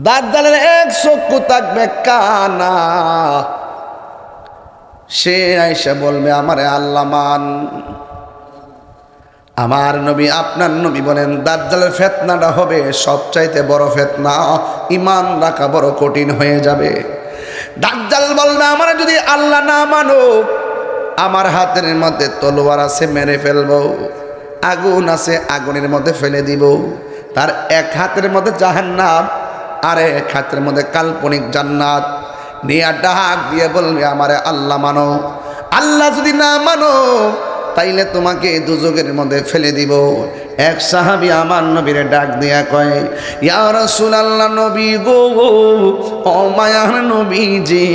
দাজ্জালের এক চক্ষু থাকবে কানা। সে আইসা বলবে আমারে আল্লাহ মান। আমার নবী আপনার নবী বলেন দাজ্জালের ফিতনাটা হবে সবচাইতে বড় ফিতনা, ঈমান রাখা বড় কঠিন হয়ে যাবে। দাজ্জাল বলবে আমারে যদি আল্লাহ না মানো, আমার হাতের মধ্যে তলোয়ার আছে মেরে ফেলবো, আগুন আছে আগুনের মধ্যে ফেলে দিব। তার এক হাতের মধ্যে জাহান্নাম আর এক হাতের মধ্যে কাল্পনিক জান্নাত নিয়ে ডাক দিয়ে বলবে আমারে আল্লাহ মানো। আল্লাহ যদি না মানো তাইলে তোমাকে দুজকের মধ্যে ফেলে দিব। এক সাহাবী আমার নবীরে ডাক দিয়া কয়, ইয়া রাসূলুল্লাহ নবী গো, ও মায়ার নবীজি,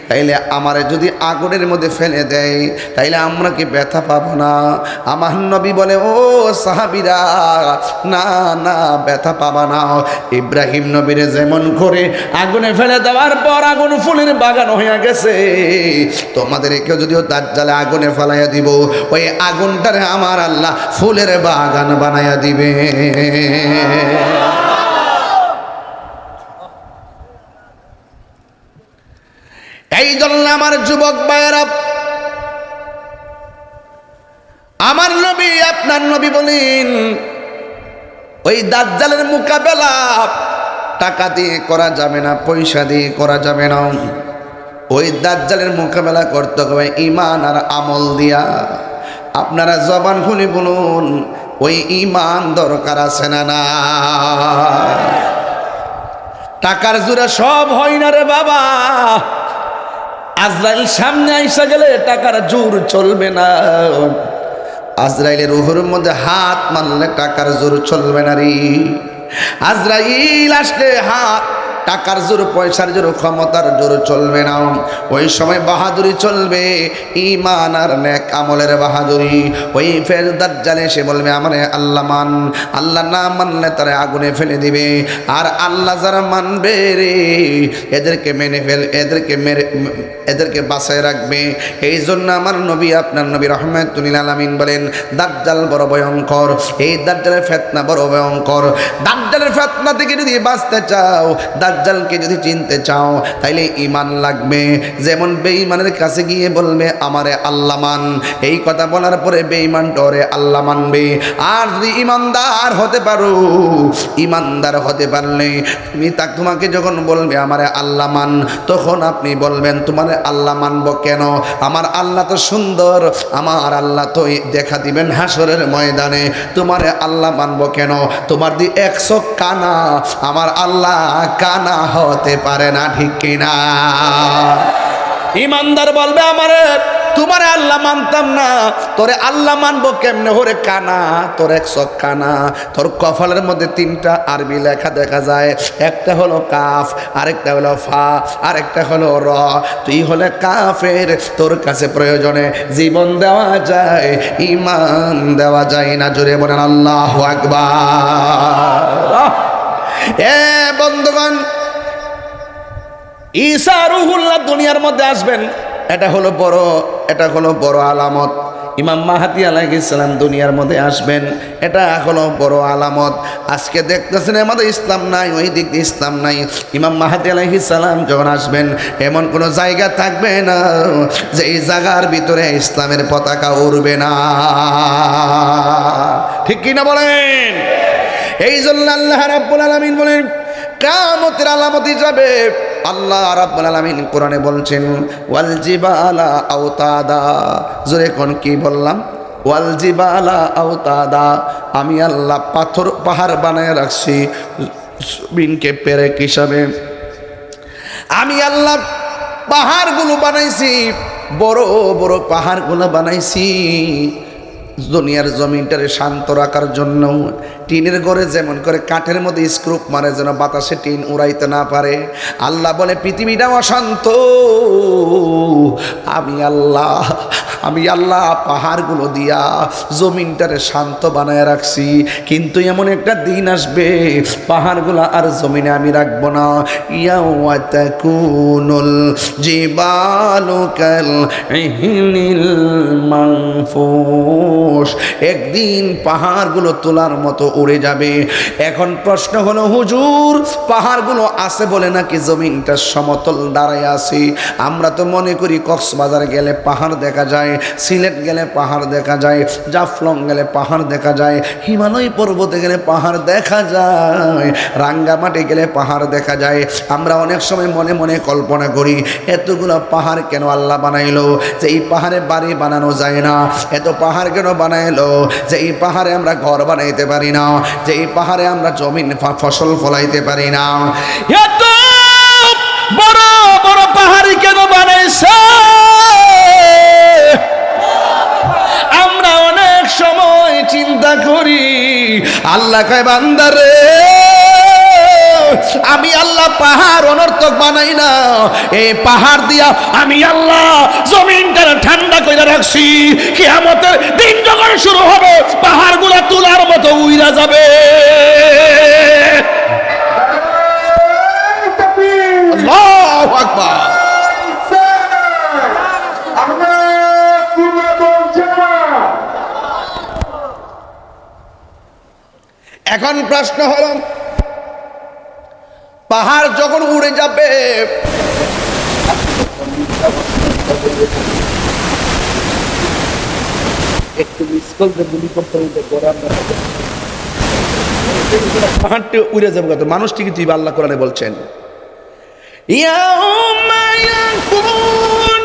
তাইলে আমারে যদি আগুনের মধ্যে ফেলে দেয় তাইলে আমরা কি ব্যথা পাবো না? আমার নবী বলে, ও সাহাবীরা, না না ব্যথা পাবা না। ইব্রাহিম নবীরে যেমন করে আগুনে ফেলে দেওয়ার পর আগুন ফুলের বাগান হয়ে গেছে, তোমাদেরকেও যদিও দাজ্জালে আগুনে ফেলাইয়া দিব, ওই আগুনটারে আমার আল্লাহ ফুলের বাগান বানাইয়া দিবে। এই জন্য আমার যুবক ভাইয়েরা, আমার নবী আপনার নবী বলেন ওই দাজ্জালের মোকাবেলা টাকা দিয়ে করা যাবে না, পয়সা দিয়ে করা যাবে না। ওই দাজ্জালের মোকাবেলা করতে হবে ঈমান আর আমল দিয়া। আপনারা জবান খুলে বলুন, ওই ঈমান দরকার আছে না না? টাকার জোরে সব হয় না রে বাবা। আজরাইল সামনে আইসা গেলে টাকার জোর চলবে না। আজরাইলের রুহের মধ্যে হাত মারলে টাকার জোর চলবে না রে। আজরাইল আসলে হাত টাকার জোর, পয়সার জোর, ক্ষমতার জোর চলবে না। ওই সময় বাহাদুরি চলবে, ঈমান আর নেক আমলের বাহাদুরি। ওই ফের দাজ্জাল এসে বলবে আমারে আল্লাহ মান। আল্লাহ না মানলে তারা আগুনে ফেলে দিবে। আর আল্লাহ যারা মানবে রে, এদেরকে মেনে ফেল, এদেরকে বাঁচায় রাখবে। এই জন্য আমার নবী আপনার নবী রাহমাতুল লিল আলামিন বলেন দাজ্জাল বড় ভয়ঙ্কর। এই দাজ্জালের ফিতনা বড় ভয়ঙ্কর। দাজ্জালের ফিতনা থেকে যদি বাঁচতে চাও, দাজ্জালকে যদি চিনতে চাও, তাইলে ঈমান লাগবে। যেমন বেঈমানের কাছে গিয়ে বলবে আমারে আল্লাহ মান, এই কথা বলার পরে বেঈমান ডরে আল্লাহ মানবে। আর যদি ঈমানদার হতে পারো, ঈমানদার হতে পারলে তোমাকে যখন বলবে আমারে আল্লাহ মান, তখন আপনি বলবেন তোমারে আল্লাহ মানবো কেন? আমার আল্লাহ তো সুন্দর, আমার আল্লাহ তো দেখা দিবেন হাসরের ময়দানে। তোমারে আল্লাহ মানবো কেন? তোমার দি 100 কানা, আমার আল্লাহ কানা হতে পারে না, ঠিক কিনা? ঈমানদার বলবে আমারে তোমারে আল্লাহ মানতাম না, তোরে আল্লাহ মানবো কেমনে? ওরে কানা, তোর 100 কানা। তোর কপালের মধ্যে 3টা আরবি লেখা দেখা যায়, একটা হলো কাফ, আরেকটা হলো ফা, আরেকটা হলো র। তুই হলে কাফের, তোর কাছে প্রয়োজনে জীবন দেওয়া যায়, ঈমান দেওয়া যায় না। জোরে বলেন আল্লাহু আকবার। এ বন্ধুগণ, ঈসা রূহুল্লাহ দুনিয়ার মধ্যে আসবেন, এটা হলো বড় আলামত। ইমাম মাহদী আলাইহিস সালাম দুনিয়ার মধ্যে আসবেন, এটা হলো বড় আলামত। আজকে দেখতেছেন আমাদের ইসলাম নাই, ওই দিক দিয়ে ইসলাম নাই। ইমাম মাহদী আলাইহিস সালাম যখন আসবেন, এমন কোনো জায়গা থাকবে না যে এই জায়গার ভিতরে ইসলামের পতাকা উড়বে না, ঠিক কিনা বলেন? এই জন্য আল্লাহ রাব্বুল আলামিন বলেন কিয়ামতের আলামত হিসাবে আল্লাহ রাব্বুল আলামিন কোরআনে বলছেন ওয়াল জিবালা আওতাদা। জোরে কোন কি বললাম? ওয়াল জিবালা আওতাদা। আমি আল্লাহ পাহাড় বানায় রাখছি জমিনকে পেরেক হিসাবে। আমি আল্লাহ পাহাড়গুলো বানাইছি, বড় বড় পাহাড়গুলো বানাইছি দুনিয়ার জমিনটারে শান্ত রাখার জন্য। টিনের ঘরে যেমন করে কাঠের মধ্যে স্ক্রুপ মারে যেন বাতাসে টিন উড়াইতে না পারে, আল্লাহ বলে পৃথিবীটা অশান্ত, আমি আল্লাহ পাহাড়গুলো দিয়া জমিনটারে শান্ত বানায় রাখছি। কিন্তু এমন একটা দিন আসবে পাহাড়গুলো আর জমিনে আমি রাখবো না। ইয়াওমা তাকুনুল জিবালু কাল ইহনিল মানফুর। মানুষ একদিন পাহাড়গুলো তোলার মতো উড়ে যাবে। এখন প্রশ্ন হলো হুজুর, পাহাড়গুলো আছে বলে নাকি জমিনটা সমতল দাঁড়ায় আছে? আমরা তো মনে করি কক্সবাজার গেলে পাহাড় দেখা যায়, সিলেট গেলে পাহাড় দেখা যায়, জাফলং গেলে পাহাড় দেখা যায়, হিমালয় পর্বতে গেলে পাহাড় দেখা যায়, রাঙ্গামাটি গেলে পাহাড় দেখা যায়। আমরা অনেক সময় মনে মনে কল্পনা করি এতগুলো পাহাড় কেন আল্লাহ বানাইলো, যে এই পাহাড়ে বাড়ি বানানো যায় না? এত পাহাড় কেন বানাইলো যে এই পাহাড়ে আমরা ঘর বানাইতে পারি না, যে এই পাহাড়ে আমরা জমিন ফসল ফলাইতে পারি না? এত বড় বড় পাহাড় কেন বানাইছে? আমরা অনেক সময় চিন্তা করি, আল্লাহ কয় বান্দারে আমি আল্লাহ পাহাড় অনর্থক বানাই না, এই পাহাড় দিয়া আমি আল্লাহ জমিনটা ঠান্ডা করে রাখছি। কিয়ামতের দিন যখন শুরু হবে পাহাড়গুলো তুলার মতো উইরা যাবে। আল্লাহু আকবার। এখন প্রশ্ন হলো, পাহাড় যখন উড়ে যাবে একটু পাহাড়টি উড়ে যাবে কত মানুষ ঠিকই তুই আল্লাহ কোরআনে বলছেন ইয়াউমা ইয়াকুনুন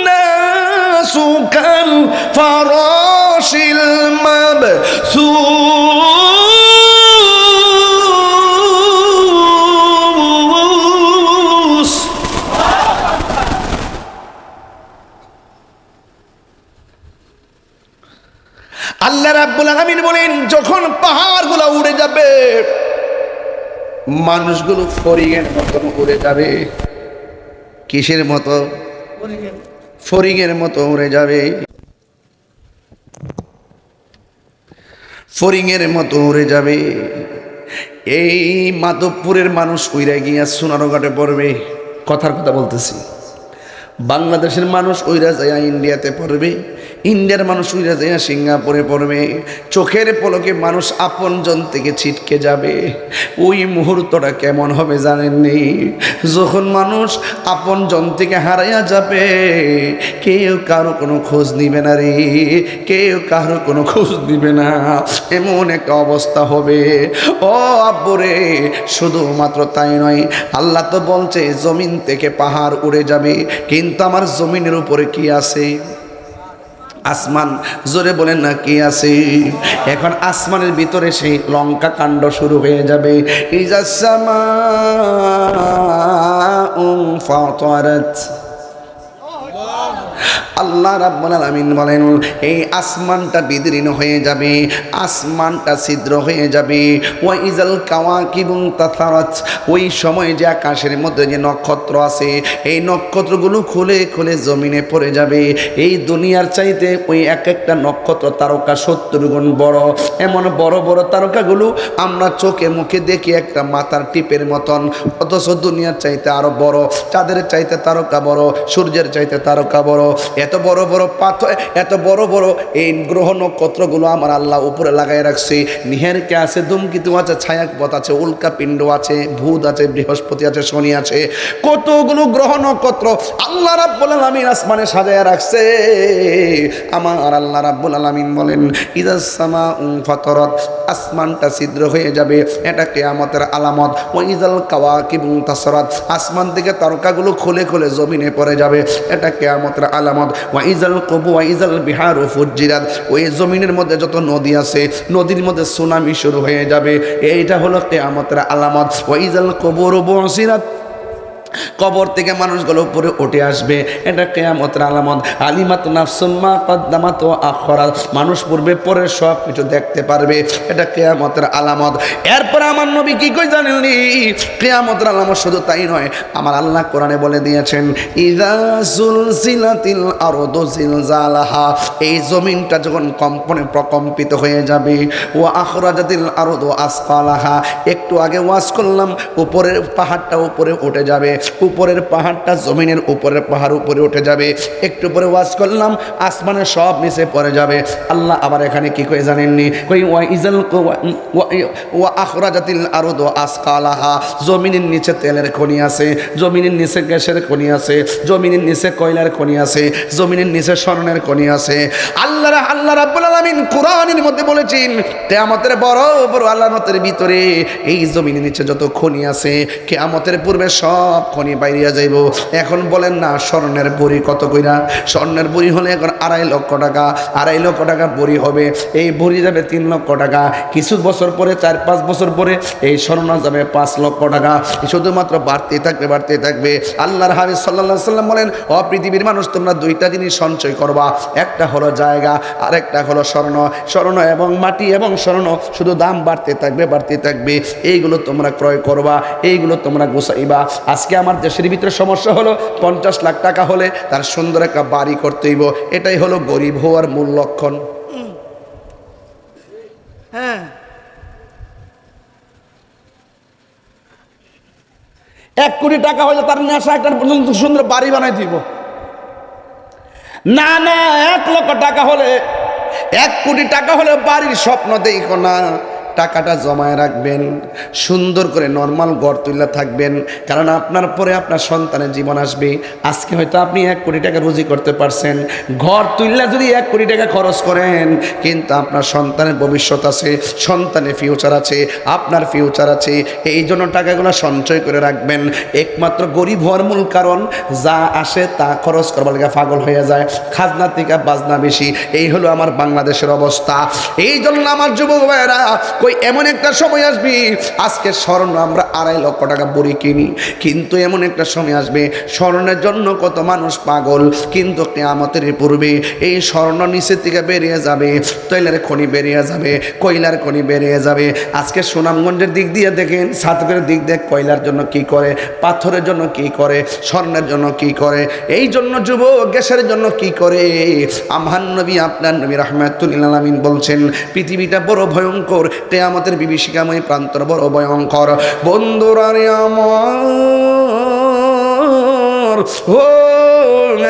নাসু কাল ফারাশিল মাবসুস। আল্লাহ রাব্বুল আলামিন বলেন যখন পাহাড়গুলো উড়ে যাবে মানুষগুলো ফড়িংয়ের মতো উড়ে যাবে। কিসের মতো? ফড়িংয়ের মতো উড়ে যাবে, ফড়িংয়ের মতো উড়ে যাবে। এই মাধবপুরের মানুষ উইরা গিয়া সোনারঘাটে পড়বে, কথার কথা বলতেছি। বাংলাদেশের মানুষ উইরা যায় ইন্ডিয়াতে পড়বে, ইন্ডিয়ার মানুষ উইরা যায় সিঙ্গাপুরে পড়বে। চোখের পলকে মানুষ আপনজন থেকে ছিটকে যাবে। ওই মুহূর্তটা কেমন হবে জানেননি? যখন মানুষ আপনজন থেকে হারাইয়া যাবে কেউ কারো কোনো খোঁজ নিবে না রে, কেউ কারো কোনো খোঁজ নিবে না, এমন একটা অবস্থা হবে। ও আব্বুরে, শুধুমাত্র তাই নয়, আল্লাহ তো বলছে জমিন থেকে পাহাড় উড়ে যাবে, কিন্তু আমার জমিনের উপরে কি আছে? আসমান। জোরে বলেন না কি আছে? এখন আসমানের ভিতরে সেই লঙ্কা কাণ্ড শুরু হয়ে যাবে। ইজাস সামাউ ফাতারাত। আল্লাহ রাব্বুল আলামিন বলেন এই আসমানটা বিদীর্ণ হয়ে যাবে, আসমানটা ছিদ্র হয়ে যাবে। ওয়া ইজাল কাওয়াকিবুন তাসারাত। ওই সময় যে আকাশের মধ্যে যে নক্ষত্র আছে এই নক্ষত্রগুলো খুলে খুলে জমিনে পড়ে যাবে। এই দুনিয়ার চাইতে ওই এক একটা নক্ষত্র তারকা 70 গুণ বড়। এমন বড় বড় তারকাগুলো আমরা চোখে মুখে দেখি একটা মাথার টিপের মতন, অথচ দুনিয়ার চাইতে আরো বড়। চাঁদের চাইতে তারকা বড়, সূর্যের চাইতে তারকা বড়। এত বড় বড় পাথর, এত বড় বড় এই গ্রহ নক্ষত্রগুলো আমার আল্লাহ উপরে লাগাই রাখছে। নিহারিকা আছে, ধূমকেতু আছে, ছায়াপথ আছে, উল্কা পিণ্ড আছে, ভূত আছে, বৃহস্পতি আছে, শনি আছে, কতগুলো গ্রহ নক্ষত্র আল্লাহ রাব্বুল আলামিন আসমানে সাজায় রাখছে। আমার আল্লাহ রাব্বুল আলামিন বলেন ইজাস সামাউ ফাতারাত, আসমানটা ছিদ্র হয়ে যাবে, এটা কিয়ামতের আলামত। ওয়া ইজাল কাওয়াকিবু তাসারাত, আসমান থেকে তারকাগুলো খুলে খুলে জমিনে পড়ে যাবে, এটা কিয়ামতের আলামত। ওয়া ইজাল কুবু ওয়া ইজাল বিহারু ফুজ্জিরাত, ওই জমিনের মধ্যে যত নদী আছে নদীর মধ্যে সুনামি শুরু হয়ে যাবে, এইটা হলো কিয়ামতের আলামত। ওয়া ইজাল কুবুরু বুসিরাত, কবর থেকে মানুষগুলো উপরে উঠে আসবে, এটা কিয়ামতের আলামত। আলিমাত নাফসুম মা কদ্দামাত ওয়া আখরাত, মানুষ পূর্বে পরে সব কিছু দেখতে পারবে, এটা কিয়ামতের আলামত। এরপর আমার নবী কি কই জানেননি? কিয়ামতের আলামত শুধু তাই নয়, আমার আল্লাহ কোরআনে বলে দিয়েছেন ইযা যুলজিলাতিল আরদু জিলজালাহা, এই জমিনটা যখন কম্পনে প্রকম্পিত হয়ে যাবে। ওয়া আখরাজাতিল আরদু আসকালাহা, একটু আগে ওয়াজ করলাম উপরের পাহাড়টা উপরে উঠে যাবে, উপরের পাহাড়টা জমিনের উপরের পাহাড় উপরে উঠে যাবে। একটু পরে ওয়াজ করলাম আসমানের সব নিচে পড়ে যাবে। আল্লাহ আবার এখানে কি কই জানেননি, কই ওয়া আখরাজাতিল আরদু আসকালাহা, জমিনের নিচে তেলের খনি আছে, জমিনের নিচে গ্যাসের খনি আছে, জমিনের নিচে কয়লার খনি আছে, জমিনের নিচে স্বর্ণের খনি আছে। আল্লাহ রাব্বুল আলামিন কোরআনের মধ্যে বলেছেন কিয়ামতের বড় বড় আলামতের ভিতরে এই জমিনের নিচে যত খনি আছে কিয়ামতের পূর্বে সব খনি বাইরিয়া যাইব। এখন বলেন না স্বর্ণের বড়ি কত কইরা? স্বর্ণের বড়ি হলে এখন 2.5 লক্ষ টাকা, 2.5 লক্ষ টাকা বড়ি হবে। এই বড়ি যাবে 3 লক্ষ টাকা, কিছু বছর পরে 4-5 বছর পরে এই স্বর্ণ যাবে 5 লক্ষ টাকা। শুধুমাত্র বাড়তে থাকবে বাড়তে থাকবে। আল্লাহর হাবিব সাল্লাল্লাহু আলাইহি সাল্লাম বলেন, ও পৃথিবীর মানুষ তোমরা দুইটা জিনিস সঞ্চয় করবা, একটা হলো জায়গা আর একটা হলো স্বর্ণ। স্বর্ণ এবং মাটি এবং স্বর্ণ শুধু দাম বাড়তে থাকবে বাড়তে থাকবে। এইগুলো তোমরা ক্রয় করবা, এইগুলো তোমরা গুছাইবা। আজকে আমার দেশের ভিতরে সমস্যা হলো 50 লাখ টাকা হলে তার সুন্দর একটা বাড়ি করতে হইব। এটাই হলো গরিব হওয়ার মূল লক্ষণ। হ্যাঁ, 1 কোটি টাকা হলে তার নেশা একটা সুন্দর বাড়ি বানাই দিব। না না, 1 লক্ষ টাকা হলে, 1 কোটি টাকা হলে বাড়ির স্বপ্ন দেখো না। টাকাটা জমায় রাখবেন, সুন্দর করে নর্মাল ঘর তুলে থাকবেন, কারণ আপনার পরে আপনার সন্তানের জীবন আসবে। আজকে হয়তো আপনি 1 কোটি টাকা রুজি করতে পারছেন, ঘর তুললে যদি 1 কোটি টাকা খরচ করেন, কিন্তু আপনার সন্তানের ভবিষ্যৎ আছে, সন্তানের ফিউচার আছে, আপনার ফিউচার আছে। এই জন্য টাকাগুলো সঞ্চয় করে রাখবেন। একমাত্র গরিব হওয়ার মূল কারণ যা আসে তা খরচ করবার লেগে পাগল হয়ে যায়, খাজনা থেকে বাজনা বেশি। এই হলো আমার বাংলাদেশের অবস্থা। এই জন্য আমার যুবক ভাইয়েরা, কই এমন একটা সময় আসবে, আজকে স্বর্ণ আমরা 2.5 লক্ষ টাকা বড়ি কিনি, কিন্তু এমন একটা সময় আসবে স্বর্ণের জন্য কত মানুষ পাগল, কিন্তু কিয়ামতের পূর্বে এই স্বর্ণ নিচের থেকে বেরিয়ে যাবে, তৈলের খনি বেরিয়ে যাবে, কয়লার খনি বেরিয়ে যাবে। আজকে সুনামগঞ্জের দিক দিয়ে দেখেন, সাতপুরের দিক দিয়ে কয়লার জন্য কি করে, পাথরের জন্য কি করে, স্বর্ণের জন্য কি করে, এই জন্য যুবক গ্যাসের জন্য কি করে। আমার নবী আপনার নবী রাহমাতুল লিল আলামিন বলছেন পৃথিবীটা বড় ভয়ঙ্কর, কিয়ামতের বিভীষিকাময় প্রান্তর বড় ভয়ঙ্কর। বন্ধুরা রে আমার, ও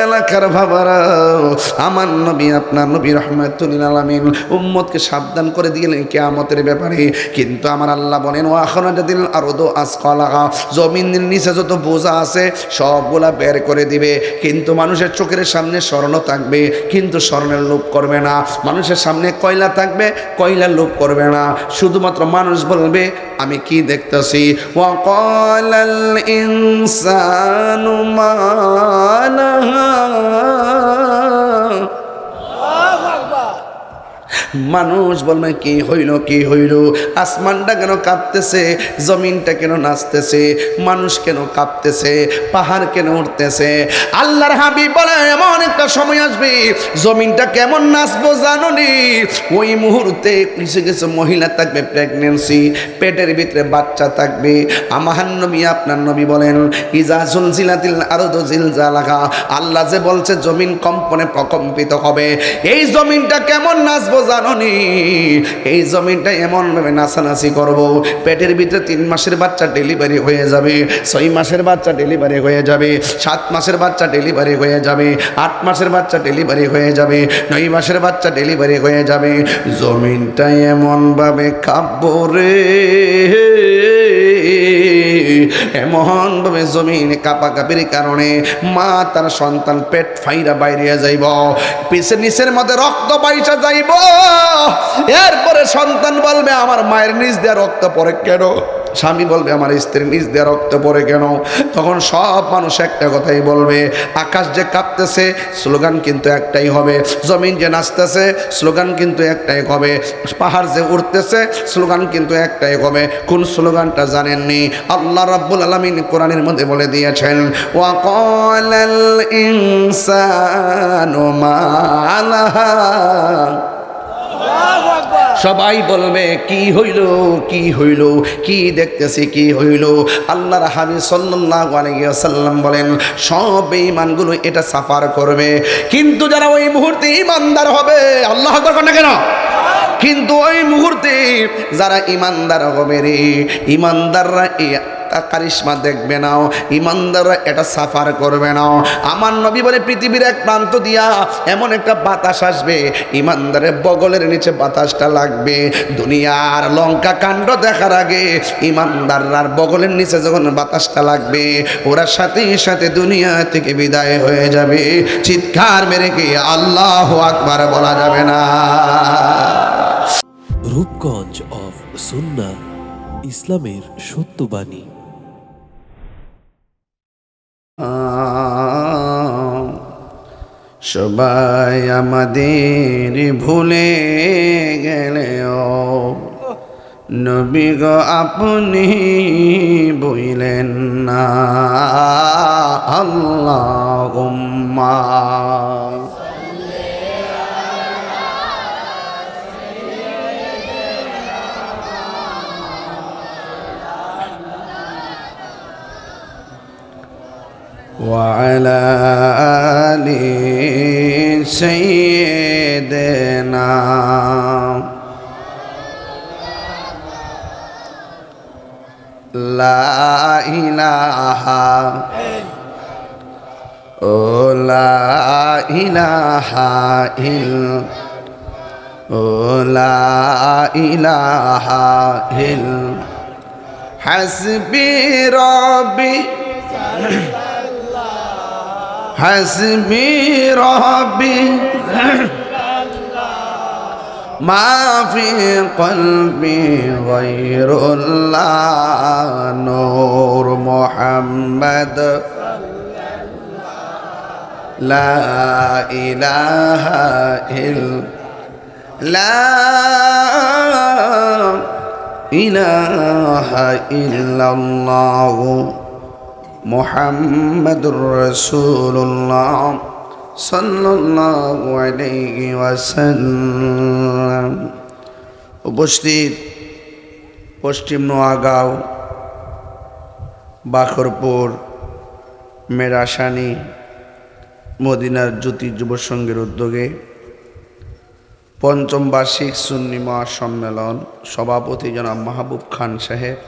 এলাকার বাবারা, আমার নবী আপনার নবী রাহমাতুল লিল আলামিন উম্মতকে সাবধান করে দিলেন কিয়ামতের ব্যাপারে। কিন্তু আমার আল্লাহ বলেন, ওয়া আখরাজাতিল আরদু আসকালাহা, জমিনের নিচে যত বোঝা আছে সবগুলা বের করে দিবে। কিন্তু মানুষের চোখের সামনে স্বর্ণ থাকবে, কিন্তু স্বর্ণের লোভ করবে না। মানুষের সামনে কয়লা থাকবে, কয়লার লোভ করবে না। শুধুমাত্র মানুষ বলবে আমি কি দেখতেছি। ওয়া ক্বালাল ইনসানু মা লাহা, মানুষ বলবে কি হইল কি হইল, আসমানটা কেন কাঁপতেছে, জমিনটা কেন নাচতেছে, মানুষ কেন কাঁপতেছে, পাহাড় কেন উঠতেছে। আল্লাহর হাবিব বলে এমন একটা সময় আসবে জমিনটা কেমন নাচবো জানো নি? ওই মুহূর্তে কিছু কিছু মহিলা থাকবে প্রেগনেন্সি, পেটের ভিতরে বাচ্চা থাকবে। আমার নবী আপনার নবী বলেন, ইজা জুলজিলাতিল আরদু জিলজালাহা, আল্লাহ যে বলছে জমিন কম্পনে প্রকম্পিত হবে। এই জমিনটা কেমন নাচবো জাননি? এই জমিনটা এমনভাবে নাচানাচি করব, পেটের ভিতরে 3 মাসের বাচ্চা ডেলিভারি হয়ে যাবে, 6 মাসের বাচ্চা ডেলিভারি হয়ে যাবে, 7 মাসের বাচ্চা ডেলিভারি হয়ে যাবে, 8 মাসের বাচ্চা ডেলিভারি হয়ে যাবে, 9 মাসের বাচ্চা ডেলিভারি হয়ে যাবে। জমিনটা এমনভাবে কাঁপবো রে, এমনভাবে জমিন কাঁপাকাঁপির কারণে মা তার সন্তান পেট ফাইরা বাইরে যাইব, পিছের নিচের মধ্যে রক্ত বাইসা যাইব। এরপরে সন্তান বলবে আমার মায়ের নিচ দিয়ে রক্ত পড়ে কেন, স্বামী বলবে আমার স্ত্রীর নিচ দিয়ে রক্ত পড়ে কেন। তখন সব মানুষ একটা কথাই বলবে, আকাশ যে কাঁপতেছে স্লোগান কিন্তু একটাই হবে, জমিন যে নাচতেছে স্লোগান কিন্তু একটাই হবে, পাহাড় যে উঠতেছে স্লোগান কিন্তু একটাই হবে। কোন স্লোগানটা জানেননি? আল্লাহ রাব্বুল আলামিন কোরআনের মধ্যে বলে দিয়েছেন, ওয়া ক্বালাল ইনসানু মা লাহা, সবাই বলবে কি হইল কি হইল, কি দেখতেছি কি হইল। আল্লাহর হাবিব সাল্লাল্লাহু আলাইহি ওয়াসাল্লাম বলেন সব বেঈমানগুলো এটা সাফার করবে, কিন্তু যারা ওই মুহূর্তে ঈমানদার হবে, আল্লাহু আকবার না কেন, কিন্তু ওই মুহূর্তে যারা ঈমানদার হবে রে, ঈমানদাররা কারিশমা দেখবে না, ইমানদাররা এটা সাফার করবে না। আমার নবী বলে পৃথিবীর এক প্রান্ত দিয়া এমন একটা বাতাস আসবে, ইমানদারের বগলের নিচে বাতাসটা লাগবে। দুনিয়ার লঙ্কা কাণ্ড দেখার আগে ইমানদাররার বগলের নিচে যখন বাতাসটা লাগবে, ওরা সাথে সাথে দুনিয়া থেকে বিদায় হয়ে যাবে। চিৎকার মেরে কি আল্লাহু আকবার বলা যাবে না? রূপগঞ্জ অফ সুন্নাহ, ইসলামের সত্যবাণী। সবাই আমাদের ভুলে গেলেও নবী গো আপনি বইলেন না। আল্লাহুম্মা وعلى آل سيدنا لا إله لا إله إلا لا إله إلا حسبي ربي حسبي ربي ما في قلبي غير الله نور محمد لا إله إلا لا إله إلا الله মুহাম্মাদুর রাসূলুল্লাহ সাল্লাল্লাহু আলাইহি ওয়াসাল্লাম। উপস্থিত পশ্চিম নোয়াগাঁও, বাখরপুর, মেরাসানি মদিনার জ্যোতি যুব সংঘের উদ্যোগে পঞ্চম বার্ষিক সুন্নি মহাসম্মেলন, সভাপতি জনাব মাহবুব খান সাহেব,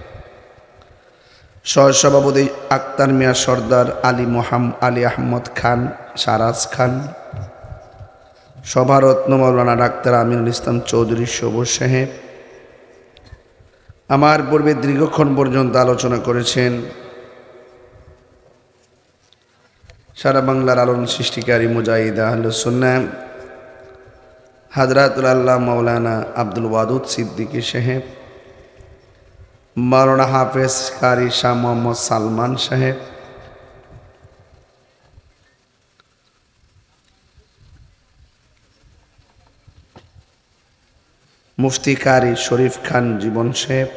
সহসভাপতি আক্তার মিয়া সর্দার, আলী আহমদ খান, সারাজ খান, সভারত্ন মৌলানা ডাক্তার আমিনুল ইসলাম চৌধুরী সবুজ সাহেব আমার পূর্বে দীর্ঘক্ষণ পর্যন্ত আলোচনা করেছেন। সারা বাংলার আলোড়ন সৃষ্টিকারী মুজাহিদ আহলুস সুন্নাহ হযরতুল আল্লাহ মাওলানা আব্দুল ওয়াদুদ সিদ্দিকী সাহেব, মাওলানা হাফেজ কারি শাহ মোহাম্মদ সালমান সাহেব, মুফতি কারি শরীফ খান জীবন সাহেব,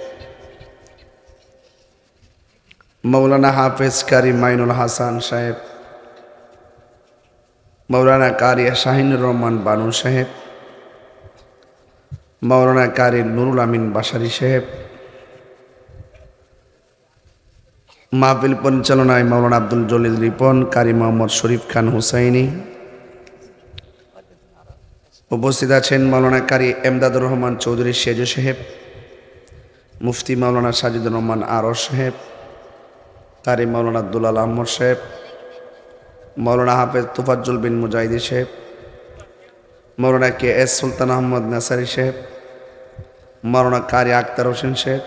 মাওলানা হাফেজ কারি মাইনুল হাসান সাহেব, মাওলানা কারি শাহিনুর রহমান বানু সাহেব, মাওলানা কারি নুরুল আমিন বাসারি সাহেব, মাহফিল পরিচালনায় মাওলানা আব্দুল জলিল রিপন, কারি মোহাম্মদ শরীফ খান হুসাইনি। উপস্থিত আছেন মাওলানা কারি এমদাদুর রহমান চৌধুরী সেজু সাহেব, মুফতি মাওলানা সাজিদুর রহমান আরশ সাহেব, কারি মাওলানা আব্দুল আহমদ সাহেব, মাওলানা হাফেজ তুফাজ্জল বিন মুজাহিদি সাহেব, মাওলানা কে এস সুলতান আহমদ নাসারি সাহেব, মাওলানা কারি আক্তার হোসেন সাহেব,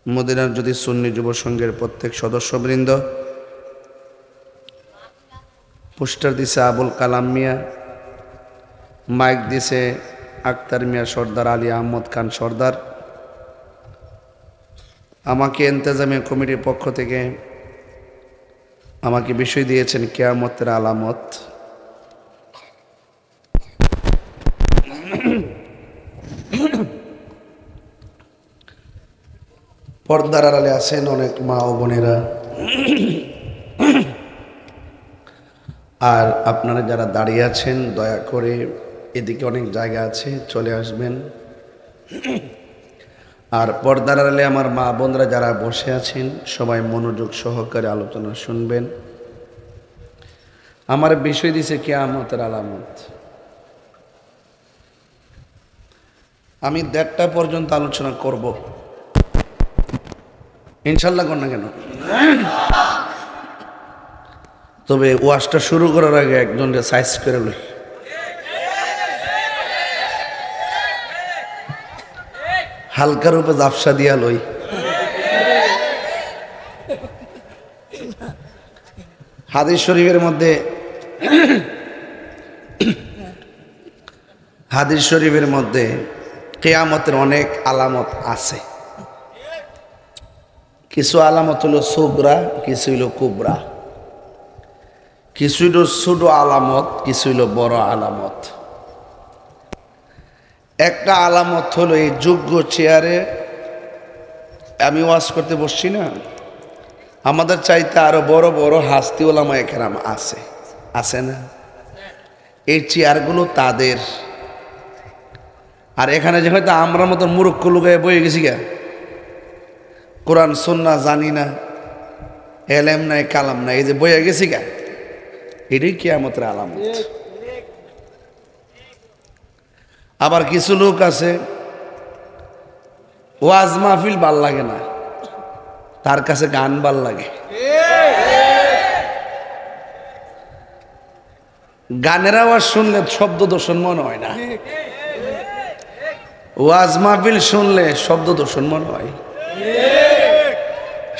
মদিনার জ্যোতি সুন্নি যুব সংঘের প্রত্যেক সদস্যবৃন্দ, পোস্টার দিছে আবুল কালাম মিয়া, মাইক দিছে আক্তার মিয়া সর্দার, আলী আহমদ খান সর্দার। আমাকে ইন্তেজামিয়া কমিটির পক্ষ থেকে আমাকে বিষয় দিয়েছেন কিয়ামতের আলামত। পর্দার আড়ালে আছেন অনেক মা ও বোনেরা, আর আপনারা যারা দাঁড়িয়ে আছেন দয়া করে এদিকে অনেক জায়গা আছে, চলে আসবেন। আর পর্দার আড়ালে আমার মা বোনরা যারা বসে আছেন সবাই মনোযোগ সহকারে আলোচনা শুনবেন। আমার বিষয় দিছে কিয়ামতের আলামত। আমি 1:30 পর্যন্ত আলোচনা করব। ইনশাল্লাহ কর না কেন? তবে ওয়াজটা শুরু করার আগে একজনকে সাইজ করে লই। হালকার উপরে জাপসা দিয়া লই। হাদিস শরীফের মধ্যে কিয়ামতের অনেক আলামত আছে। কিছু আলামত হলো সুগরা, কিছু হলো কুবরা, কিছু হলো ছোট আলামত, কিছু হলো বড় আলামত। একটা আলামত হলো এই যোগ্য চেয়ারে আমি ওয়াজ করতে বসছি না, আমাদের চাইতে আরো বড় বড় হাস্তি ওলামা একরাম আছে না? এই চেয়ারগুলো তাদের। আর এখানে যে হয়তো আমরা মতো মূর্খ লুকায় বয়ে গেছি গা, কোরআন সুন্নাহ জানি না, এলেম নাই কালাম নাই, এই যে বয়ে গেছি গা, এটাই কিয়ামতের আলামত। আবার কিছু লোক আছে ওয়াজ মাহফিল ভাল লাগে না, তার কাছে গান ভাল লাগে। গানের আওয়াজ শুনলে শব্দ দূষণ মনে হয় না, ওয়াজ মাহফিল শুনলে শব্দ দূষণ মনে হয়।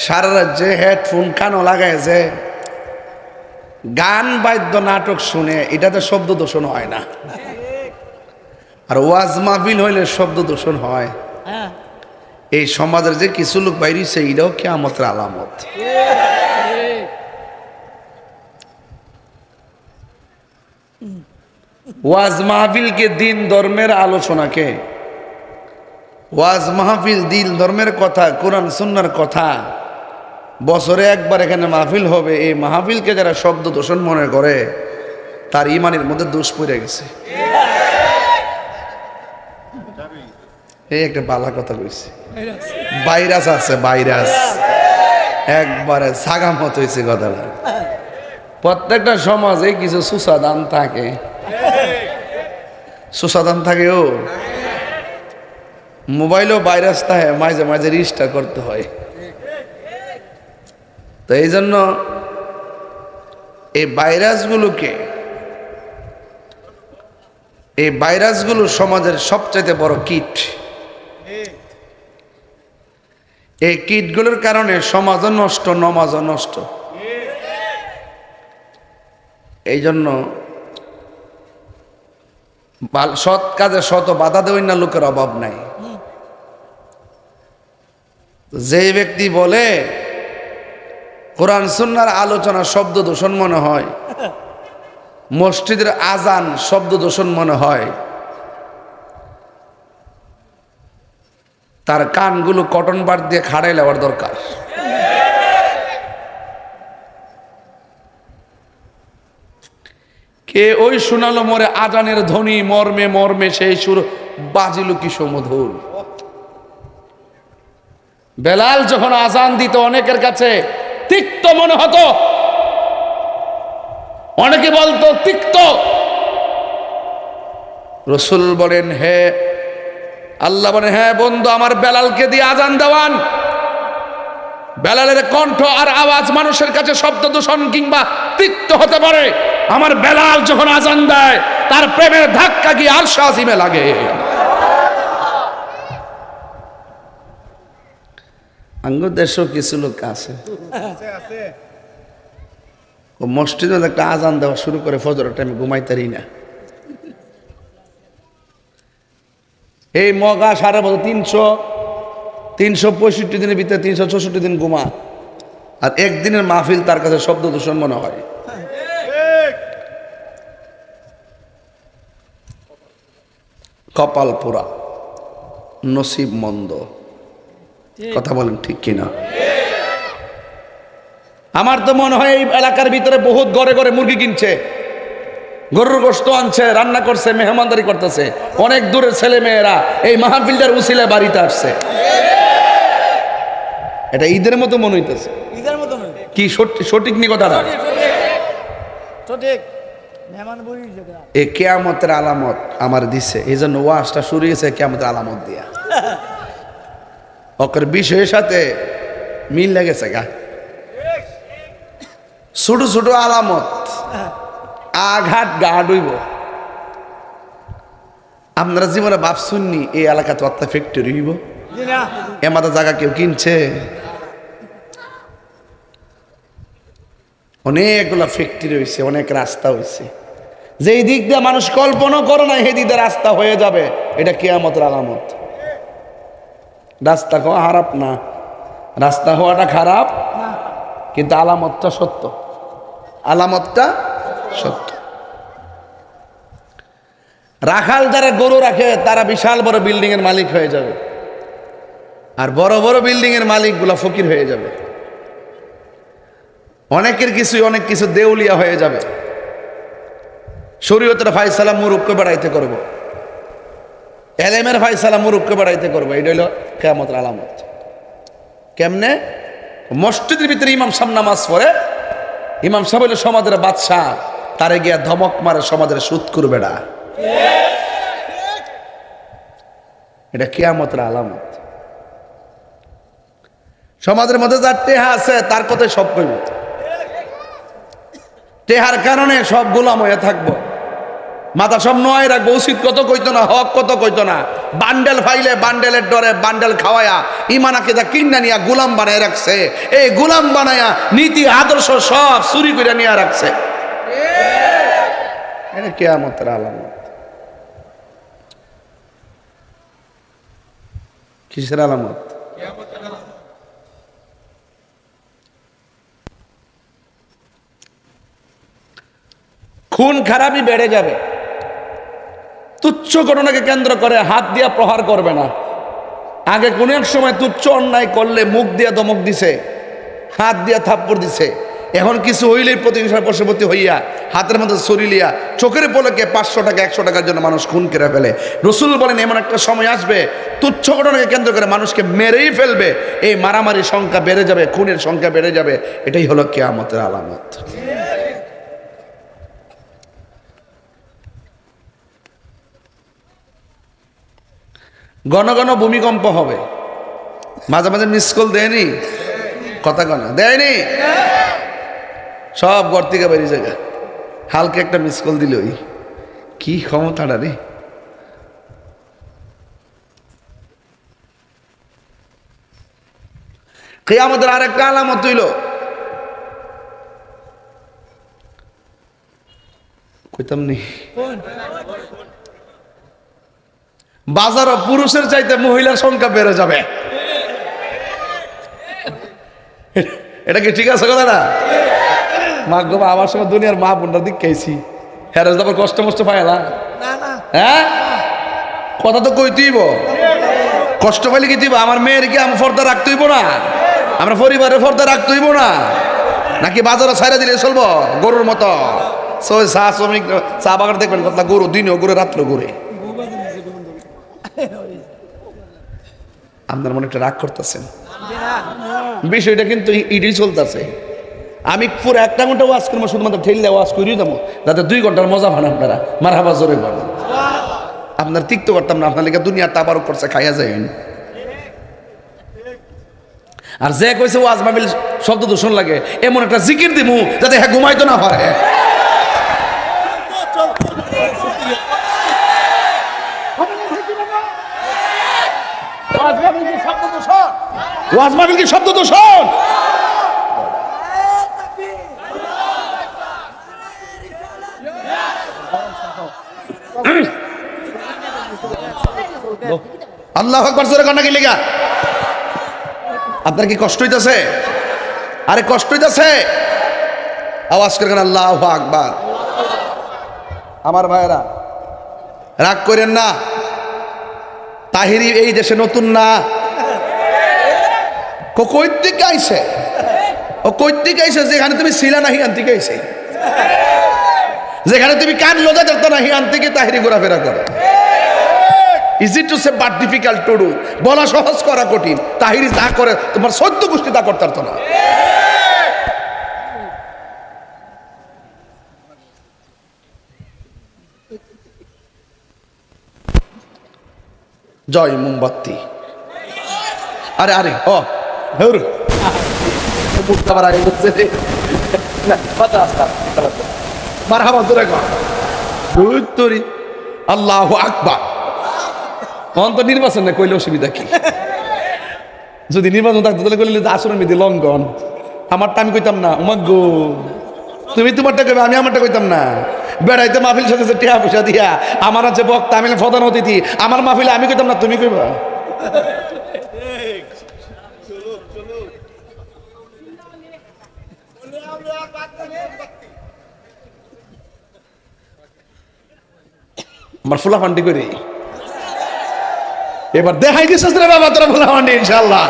সারা রাজ্যে হেডফোন কানও লাগায় যে গান বাদ্য নাটক শুনে, এটাতে শব্দ দূষণ হয় না। আর ওয়াজ মাহফিল হইলে শব্দ দূষণ হয়। এই সমাজের যে কিছু লোক বাইরেছে, এটাও কিয়ামতের আলামত। ওয়াজ মাহফিলকে দিন ধর্মের আলোচনাকে, ওয়াজ মাহফিল দিন ধর্মের কথা, কোরআন সুন্নাহর কথা বছরে একবার এখানে মাহফিল হবে, এই মাহফিলকে যারা শব্দ দূষণ মনে করে তার ইমানের মধ্যে দোষ পড়ে গেছে। এই একটা বালা কথা কইছে, ভাইরাস আছে, ভাইরাস একবারে সাগামত হয়েছে কথাটা। প্রত্যেকটা সমাজে কিছু সুসাদান থাকে, সুসাদান থাকে। ও মোবাইলও ভাইরাস থাকে, মাঝে মাঝে রিস্টার করতে হয়। তো এই জন্য এই ভাইরাসগুলো সমাজের সবচাইতে বড় কীট। এই কীটগুলোর কারণে সমাজও নষ্ট, নমাজও নষ্ট। এই জন্য সৎ কাজে শত বাধা দেওয়ার না লোকের অভাব নাই। যে ব্যক্তি বলে কোরআন সুন্নাহর আলোচনা শব্দ দূষণ মনে হয়, মসজিদের আজান শব্দ দূষণ মনে হয়, তার কানগুলো কটন বার দিয়ে খাড়াই নেওয়ার দরকার। কে ওই শোনালো মোরে আজানের ধ্বনি, মর্মে মর্মে সেই সুর বাজিল কি সমধুর। বেলাল যখন আজান দিত অনেকের কাছে তিক্ত মনে হতো, অনেকে বলতো তিক্ত। রসুল বলেন, হে আল্লাহ বলেন, হ্যাঁ বন্ধু, আমার বেলালকে দিয়ে আজান দেওয়ান। বেলালের কণ্ঠ আর আওয়াজ মানুষের কাছে শব্দ দূষণ কিংবা তিক্ত হতে পারে, আমার বেলাল যখন আজান দেয় তার প্রেমের ধাক্কা গিয়ে আরশ আজিমে লাগে। আঙ্গুর দেশেও কিছু লোক আছে, ও মসজিদে একটা আজান দেওয়া শুরু করে ফজরের টাইমে ঘুমাইতারি না। এই মগা সারা বছর 365 দিনের ভিতরে 364 দিন ঘুমা, আর একদিনের মাহফিল তার কাছে শব্দ দূষণ মনে হয়। কপাল পোড়া, নসিব মন্দ। কথা বলেন ঠিক কিনা? আমার তো মনে হয় এই এলাকার ভিতরে বহুত ঘরে ঘরে মুরগি কিনছে, গরুর গোশত আনছে, রান্না করছে, মেহমানদারি করতেছে। অনেক দূরের ছেলে মেয়েরা এই মাহফিলটার উসিলায় বাড়িতে আসছে। এটা ঈদের মতো মনে হইতেছে। কি সঠিক নি কথাটা? এ কিয়ামতের আলামত আমার দিছে, এই জন্য ওয়াজটা শুরু হয়েছে কিয়ামতের আলামত দিয়া। ওকের বিষয়ের সাথে মিল লেগেছে গা। ছোট ছোট আলামত, আঘাত গা ডুইব। আপনারা জীবনে ভাবছুননি এই এলাকাতে অর্থা ফ্যাক্টরি হইব, এমাদা জায়গা কেউ কিনছে? অনেকগুলা ফ্যাক্টরি হয়েছে, অনেক রাস্তা হয়েছে, যেই দিক দিয়ে মানুষ কল্পনা করে না সেই দিক দিয়ে রাস্তা হয়ে যাবে, এটা কিয়ামতের আলামত। রাস্তা হওয়া খারাপ না, রাস্তা হওয়াটা খারাপ, কিন্তু আলামতটা সত্য, আলামতটা সত্য। রাখাল যারা গরু রাখে তারা বিশাল বড় বিল্ডিং এর মালিক হয়ে যাবে, আর বড় বড় বিল্ডিং এর মালিক গুলা ফকির হয়ে যাবে। অনেকের অনেক কিছু দেউলিয়া হয়ে যাবে। শরীয়তের ফায়সালা মুরুখকে বেড়াইতে করব, এলেমের ফায়সালা মুরুখকে বেড়াইতে করবো, এটা হলো কিয়ামতের আলামত। কেমনে? মসজিদের ভিতরে ইমাম সাহেব নামাজ পড়ে, ইমাম সাহেব হইল সমাজের বাদশাহ, তারে গিয়া ধমক মারে সমাজের সুদ করবে না, এটা কিয়ামতের আলামত। সমাজের মধ্যে যার টেহা আছে তার কথাই সব কইব, টেহার কারণে সব গোলাম হয়ে থাকবো, মাথা সব নয় রাখবো, উচিত কত কইতো না, হক কত কইতো না, বান্ডেল ফাইলে বান্ডেলের ডরে বান্ডেল খাওয়ায়া ইমানাকে যা কিনা নিয়া গোলাম বানায় রাখছে, এই গোলাম বানায়া নীতি আদর্শ সব চুরি করে নিয়ে রাখছে। এটা কিয়ামতের আলামত। কিসের আলামত? খুন খারাপই বেড়ে যাবে। তুচ্ছ ঘটনাকে কেন্দ্র করে হাত দিয়া প্রহার করবে না। আগে কোন এক সময় তুচ্ছ অন্যায় করলে মুখ দিয়া দমক দিছে, হাত দিয়া থাপ্পড় দিছে, এখন কিছু হইলেই প্রতিহিংসার বশবর্তী হইয়া হাতের মধ্যে ছুরি লিয়া চোখের পলকে 500 টাকা 100 টাকার জন্য মানুষ খুন করে ফেলে। রসুল বলেন এমন একটা সময় আসবে তুচ্ছ ঘটনাকে কেন্দ্র করে মানুষকে মেরেই ফেলবে, এই মারামারির সংখ্যা বেড়ে যাবে, খুনের সংখ্যা বেড়ে যাবে। এটাই হলো কিয়ামতের আলামত। ঘন ঘন ভূমিকম্প হবে, মাঝে মাঝে মিস কল দেয়নি, কথা কনা দেয়নি, সব ঘর থেকে বেরিয়ে জায়গা, হালকা একটা মিস কল দিল, কি ক্ষমতাটা রে। কিয়ামতের আরেকটা আলামত হইল, কইতাম নি, বাজারও পুরুষের চাইতে মহিলার সংখ্যা বেড়ে যাবে। এটা কি ঠিক আছে কথা না? মা গো, আমার সময় দুনিয়ার মা বোনটার দিক খাইছি, হ্যাঁ তারপর কষ্ট মষ্ট পায় না, হ্যাঁ কথা তো কই তুইব, কষ্ট পাইলে কি দিব? আমার মেয়ের কি আমার পর্দা রাখতে হইব না? আমরা পরিবারের পর্দা রাখতে হইব না? নাকি বাজারে ছাইরা দিলে চলবো গরুর মতো? চা শ্রমিক চা বাগান দেখবেন কথা, গরু দিনও ঘুরে রাত্রে ঘুরে। আপনার মনে একটা রাগ করতেছেন, বিষয়টা কিন্তু ইডি চলতেছে। আমি পুরো 1 ঘন্টা ওয়াজ করবো, শুধুমাত্র ঠেললে ওয়াজ করিয়ে দেবো, যাতে 2 ঘন্টার মজা পান আপনারা। মারহাবা জোরে বলেন। আপনার তিক্ত করতাম না, আপনার লেগে দুনিয়া তাবারক করছে, খাইয়া যাইন। আর যে কইছে ওয়াজ মাহফিল শব্দ দূষণ লাগে, এমন একটা জিকির দিমু যাতে হ্যাঁ ঘুমাইতো না পারে। ওয়াজ মাহফিল কি শব্দ দূষণ? আল্লাহু আকবার জোরে কন্যা কি লেগা? আপনার কি কষ্ট হইতাছে? আরে কষ্ট হইতাছে? আওয়াজ করে আল্লাহু আকবার। আমার ভাইরা রাগ করেন না, তাহিরি এই দেশে নতুন না, কই থেকে আইছে, ও কই থেকে আইছে? যেখানে তুমি ছিলা না হিয়ান থেকে আইছে, যেখানে তুমি কান লোজা ধরতো না হিয়ান থেকে তাহিরি ঘোরাফেরা করে। Easy to say but difficult to do, বলা সহজ করা কঠিন। তাহিরি যা করে তোমার 14 গোষ্ঠী তা করতে পারতো না। জয় মোমবাতি। আরে আরে ও ধুর মুখটা বাড়াই বলছে না কথা আস্তা মারহাবা জোরে কর তোরি আল্লাহু আকবার অন্ত নির্বাচন না কইলে অসুবিধা কি যদি নির্বাচন থাকতো তাহলে কইলে আসরের মেয়েদের লঙ্ঘন আমারটা আমি কইতাম না উমাগ গো তুমি তোমারটা কইবে আমি আমারটা কইতাম না বেড়াইতে মাহফিল সাথে টিয়া পয়সা দিয়া আমার আছে বক্তা আমি প্রধান অতিথি আমার মাহফিলে আমি কইতাম না তুমি কইবা আমার ফুলা ফান্ডি করি এবার দেখাই দিছিস রে বাবা তোরা ফুলা ফান্ডি ইনশাআল্লাহ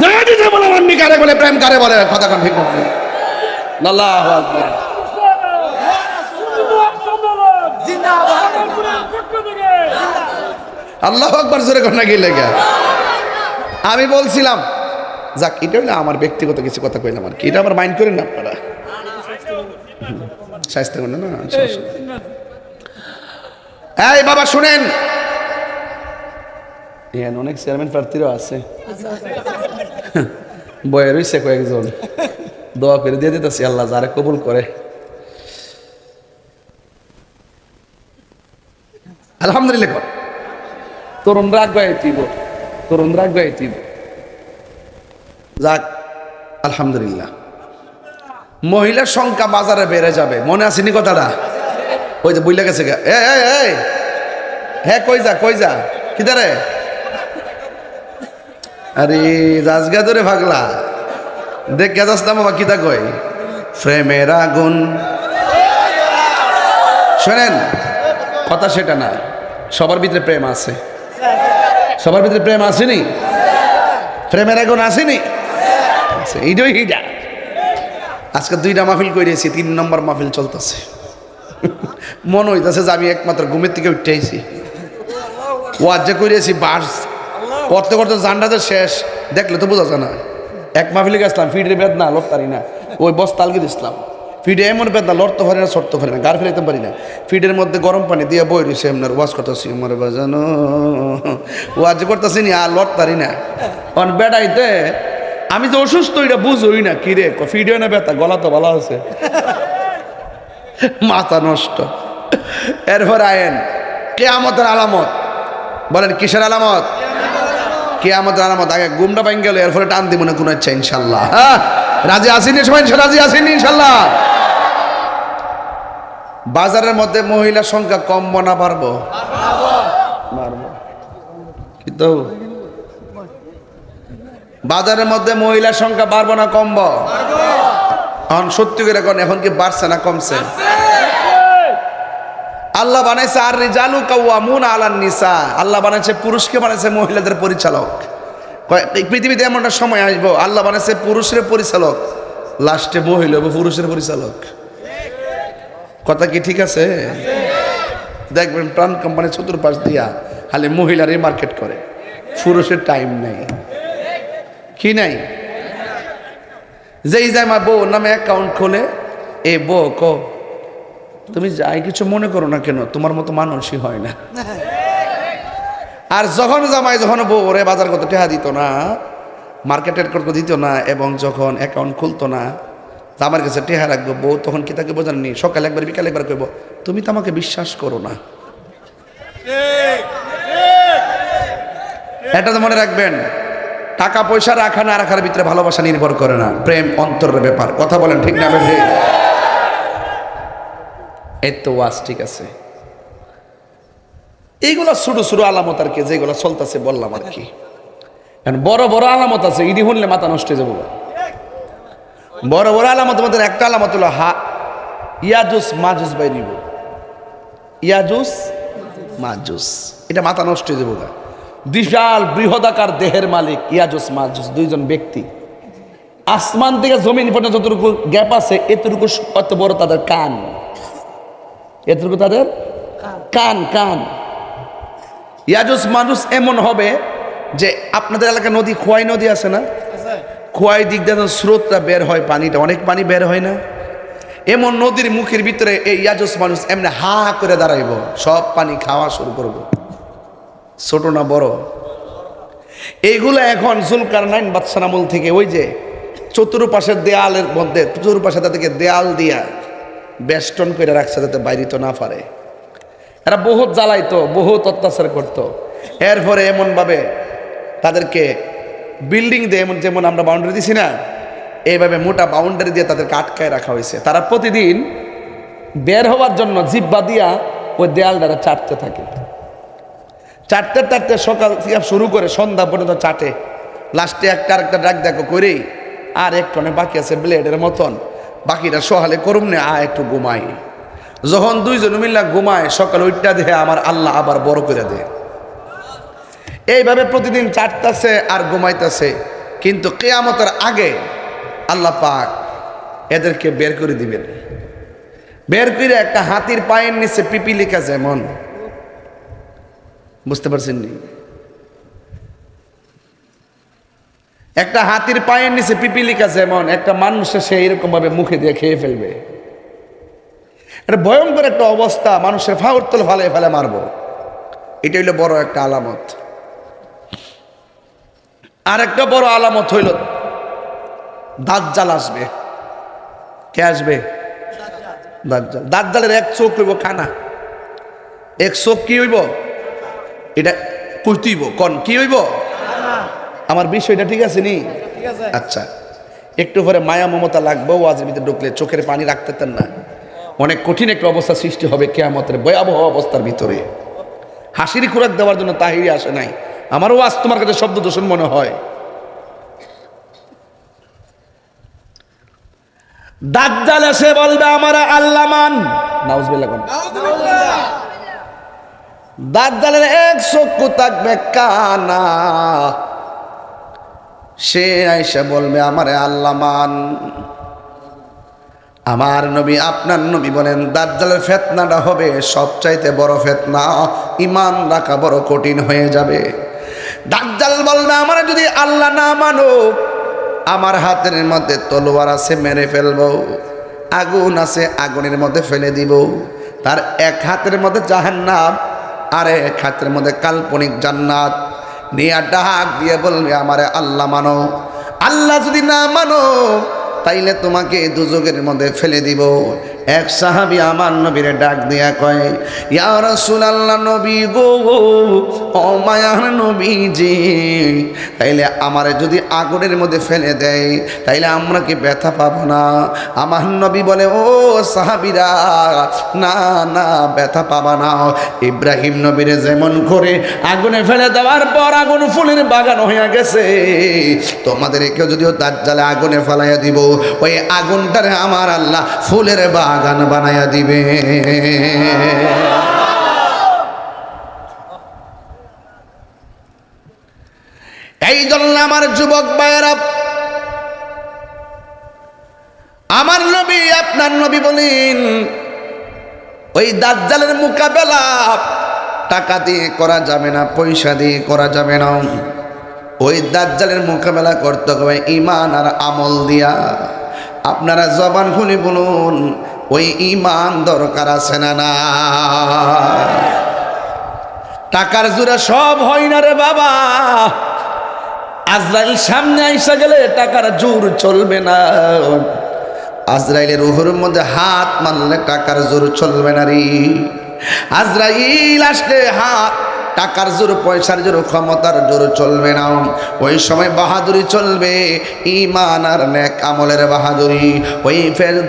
দেখাই দিছে ফুলা ফান্ডি কারে বলে প্রেম কারে বলে কথা কোন ঠিক বলে আল্লাহু আকবার আল্লাহু আকবার জোরে কোন না কি লাগা আমি বলছিলাম যাক এটা হইলো আমার ব্যক্তিগত কিছু কথা কইলাম আর কি এটা আবার মাইন্ড করেন না আপনারা শাস্তি করেন না এই বাবা শুনেন এখানে অনেক চেয়ারম্যান প্রার্থীরাও আছে বয়ে রয়েছে কয়েকজন দোয়া করে দিয়ে দিতেছি আল্লাহ যারা কবুল করে আলহামদুলিল্লাহ কর তরুণ রাগ গাইতিব তরুণ রাগ গাইতিব যাক আলহামদুলিল্লাহ মহিলার সংখ্যা বাজারে বেড়ে যাবে মনে আসেনি কথাটা ওই যে বুঝলে গেছে হ্যাঁ কই যা কিদারে আরে রাজগা ধরে ভাগলা দেখ কে যাস না বাবা কিতা কই প্রেমের আগুন শোনেন কথা সেটা না সবার ভিতরে প্রেম আছে সবার ভিতরে প্রেম আসেনি প্রেমের আগুন আসেনি এইটাই হিডা আজকে 2টা মাহফিল করেছি 3 নম্বর মাহফিল চলতেছে মনে হইতেছে যে আমি একমাত্র ঘুমের থেকে উঠে আইছি ওয়াজ যে করেছি বাস করতে করতে জান্ডাতে শেষ দেখলে তো বোঝা যায় না এক মাহফিলে গেছিলাম ফিডের বেদনা লড়তারি না ওই বস্তালকে দিছিলাম ফিডে এমন বেদনা লড়তে পারি না ছড়তে পারি না গাড়ি ফেলাইতে পারি না ফিডের মধ্যে গরম পানি দিয়ে বই রয়েছে এমন ওয়াজ করতেছি আমার বাজানো ওয়াজ করতেছি নি আর লড়তারি না কারণ বেড়াইতে আমি তো অসুস্থ এটা বুঝই না কিরে ফিডে না ব্যথা গলা তো ভালো আছে মাথা নষ্ট এরপর আয়েন কিয়ামতের আলামত বলেন কিসের আলামত কিয়ামতের আলামত আগে গুমটা পাইন গেল এরপরে টান দিব না কোন ইচ্ছা ইনশাল্লাহ হ্যাঁ রাজি আসেনি সবাই রাজি আসেনি ইনশাল্লাহ বাজারের মধ্যে মহিলার সংখ্যা কমবো না পারবো পারবো কিন্তু বাজারের মধ্যে মহিলার সংখ্যা বাড়বো না কমবো এখন সত্যি করে এখন এখন কি বাড়ছে না কমছে আল্লাহ বানাইছে আর রিজালু কাওয়ামুনা আলান নিসা আল্লাহ বানাইছে পুরুষকে বানাইছে মহিলাদের পরিচালক পৃথিবীতে এমন একটা সময় আসবো আল্লাহ বানাইছে পুরুষের পরিচালক লাস্টে মহিলা হবে পুরুষের পরিচালক কথা কি ঠিক আছে দেখবেন প্রাণ কোম্পানি চতুর্পাশ দিয়া খালি মহিলারই মার্কেট করে পুরুষের টাইম নেই কি নাই যেই যায় মা বউ নামে অ্যাকাউন্ট খোলে এ বউ কো তুমি যাই কিছু মনে করো না কেন তোমার মতো মানুষই হয় না আর যখন জামাই যখন বউ ওরে বাজার করতে টেহা দিত না মার্কেটের করতে দিত না এবং যখন অ্যাকাউন্ট খুলতো না আমার কাছে টেহা রাখবো বউ তখন কি তাকে বোঝাননি সকালে একবার বিকালে একবার কইব তুমি তো আমাকে বিশ্বাস করো না এটা তো মনে রাখবেন টাকা পয়সা রাখা না রাখার ভিতরে ভালোবাসা নির্ভর করে না প্রেম অন্তরের ব্যাপার কথা বলেন ঠিক না ঠিক এই তো ওয়াজ ঠিক আছে এইগুলো ছোট ছোট আলামত আর কি যেগুলো চলতেছে বললাম আর কি বড় বড় আলামত আছে ইডি শুনলে মাথা নষ্ট হয়ে যাবো বড় বড় আলামত মধ্যে একটা আলামত হলো ইয়াজুস মাজুস বাই নিব ইয়াজুস মাজুস এটা মাথা নষ্ট হয়ে যাবো বিশাল বৃহদাকার দেহের মালিক ইয়াজুস মাজুস দুইজন ব্যক্তি আসমান থেকে জমিন পর্যন্ত যতটুকু গ্যাপ আছে এতটুকু কত বড় তাদের কান এতটুকু তাদের কান কান ইয়াজুস মানুষ এমন হবে যে আপনাদের এলাকায় নদী খোয়াই নদী আছে না খোয়াই দিক দিয়ে স্রোতটা বের হয় পানিটা অনেক পানি বের হয় না এমন নদীর মুখের ভিতরে এই ইয়াজুস মানুষ এমনি হা করে দাঁড়াইব সব পানি খাওয়া শুরু করব ছোট না বড় এইগুলো এখন জুলকারনাইন বাদশাহ আমল থেকে ওই যে চতুর্পাশের দেয়ালের মধ্যে চতুর্পাশে তাদেরকে দেয়াল দিয়া বেষ্টন করে রাখছে যাতে বাইরে তো না পারে। এরা বহুত জ্বালাইতো, বহুত অত্যাচার করতো। এরপরে এমনভাবে তাদেরকে বিল্ডিং দিয়ে যেমন আমরা বাউন্ডারি দিছি না, এইভাবে মোটা বাউন্ডারি দিয়ে তাদেরকে আটকায় রাখা হয়েছে। তারা প্রতিদিন বের হওয়ার জন্য জিব্বা দিয়া ওই দেয়াল দ্বারা চাটতে থাকে। চাটতে চাটতে সকাল থেকে শুরু করে সন্ধ্যা পর্যন্ত চাটে। লাস্টে একটা আরেকটা ডাক দেখো করেই আর একটু অনেক বাকি আছে ব্লেডের মতন, বাকিটা সহালে করুম না, একটু ঘুমাই। যখন দুইজন মিল্লা ঘুমায় সকাল ওইটা দেখে আমার আল্লাহ আবার বড় করে দেয়। এইভাবে প্রতিদিন চাটতেছে আর ঘুমাইতেছে। কিন্তু কিয়ামতের আগে আল্লাহ পাক এদেরকে বের করে দিবেন। বের করে একটা হাতির পায়ের নিচে পিপিলিকা যেমন, বুঝতে পারছেন নি? একটা হাতির পায়ের নিচে পিপিলিকা যেমন একটা মানুষের সে এরকম ভাবে মুখে দিয়ে খেয়ে ফেলবে। এটা ভয়ঙ্কর একটা অবস্থা, মানুষের ফাউরতল ফালে ফেলে মারবো। এটা হইলো বড় একটা আলামত। আর একটা বড় আলামত হইল দাজ্জাল আসবে। কে আসবে? দাজ্জাল। দাজ্জালের এক চোখ হইব কানা, এক চোখ কি হইব? এটা কইতে হইব, কন কি হইব? আমার বিষয়টা ঠিক আছে নি? আচ্ছা, একটু পরে মায়া মমতা লাগবে। ওয়াজের ভিতরে ঢুকলে চোখের পানি রাখতেন না। অনেক কঠিন একটা অবস্থা সৃষ্টি হবে কিয়ামতের ভয়াবহ অবস্থার ভিতরে। হাসির খোরাক দেওয়ার জন্য তাহিরি আসে নাই। আমার ওয়াজ তোমার কাছে শব্দ দূষণ মনে হয়। দাজ্জাল এসে বলবে আমার আল্লাহ মান। নাউজুবিল্লাহ। দাজ্জালের এক চক্ষু থাকবে কানা, সে আইসা বলবে আমারে আল্লাহ মান। আমার নবী আপনার নবী বলেন দাজ্জালের ফিতনাটা হবে সবচাইতে বড় ফিতনা, ঈমান রাখা বড় কঠিন হয়ে যাবে। দাজ্জাল বলবে আমার যদি আল্লাহ না মানো, আমার হাতের মধ্যে তলোয়ার আছে মেরে ফেলবো, আগুন আছে আগুনের মধ্যে ফেলে দিব। তার এক হাতের মধ্যে জাহান্নাম আর এক হাতের মধ্যে কাল্পনিক জান্নাত নিয়ে ডাক দিয়ে বলবে আমারে আল্লাহ মানো। আল্লাহ যদি না মানো তাইলে তোমাকে দুজকের মধ্যে ফেলে দিব। এক সাহাবী আমার নবীরে ডাক দিয়া কয় ইয়া রাসূলুল্লাহ, নবী গো, ও মায়ার নবীজি, তাইলে আমারে যদি আগুনের মধ্যে ফেলে দেয় তাইলে আমরা কি ব্যথা পাবো না? আমার নবী বলে ও সাহাবীরা, না না, ব্যথা পাবা না। ইব্রাহিম নবীরে যেমন করে আগুনে ফেলে দেওয়ার পর আগুন ফুলের বাগান হয়ে গেছে, তোমাদেরকে যদিও দাজ্জালে আগুনে ফেলাইয়া দিব, ওই আগুনটারে আমার আল্লাহ ফুলের বাগান বানাইয়া দিবে। এই জন্য আমার যুবক ভাইয়েরা, আমার নবী আপনার নবী বলেন ওই দাজ্জালের মোকাবেলা টাকা দিয়ে করা যাবে না, পয়সা দিয়ে করা যাবে না। ওই দাজ্জালের মোকাবেলা করতে হবে ঈমান আর আমল দিয়া। আপনারা জবান খুলে বলুন ওই ঈমান দরকার আছে না? না, টাকার জোরে সব হয় না রে বাবা। আজরাইল সামনে আইসা গেলে টাকার জোর চলবে না। আজরাইলের রুহের মধ্যে হাত মারলে টাকার জোর চলবে না রে। আজরাইল আসলে হাত টাকার জোর, পয়সার জোর, ক্ষমতার জোর চলবে না। ওই সময় বাহাদুরি চলবে, ঈমান আর নেক আমলের বাহাদুরি। ওই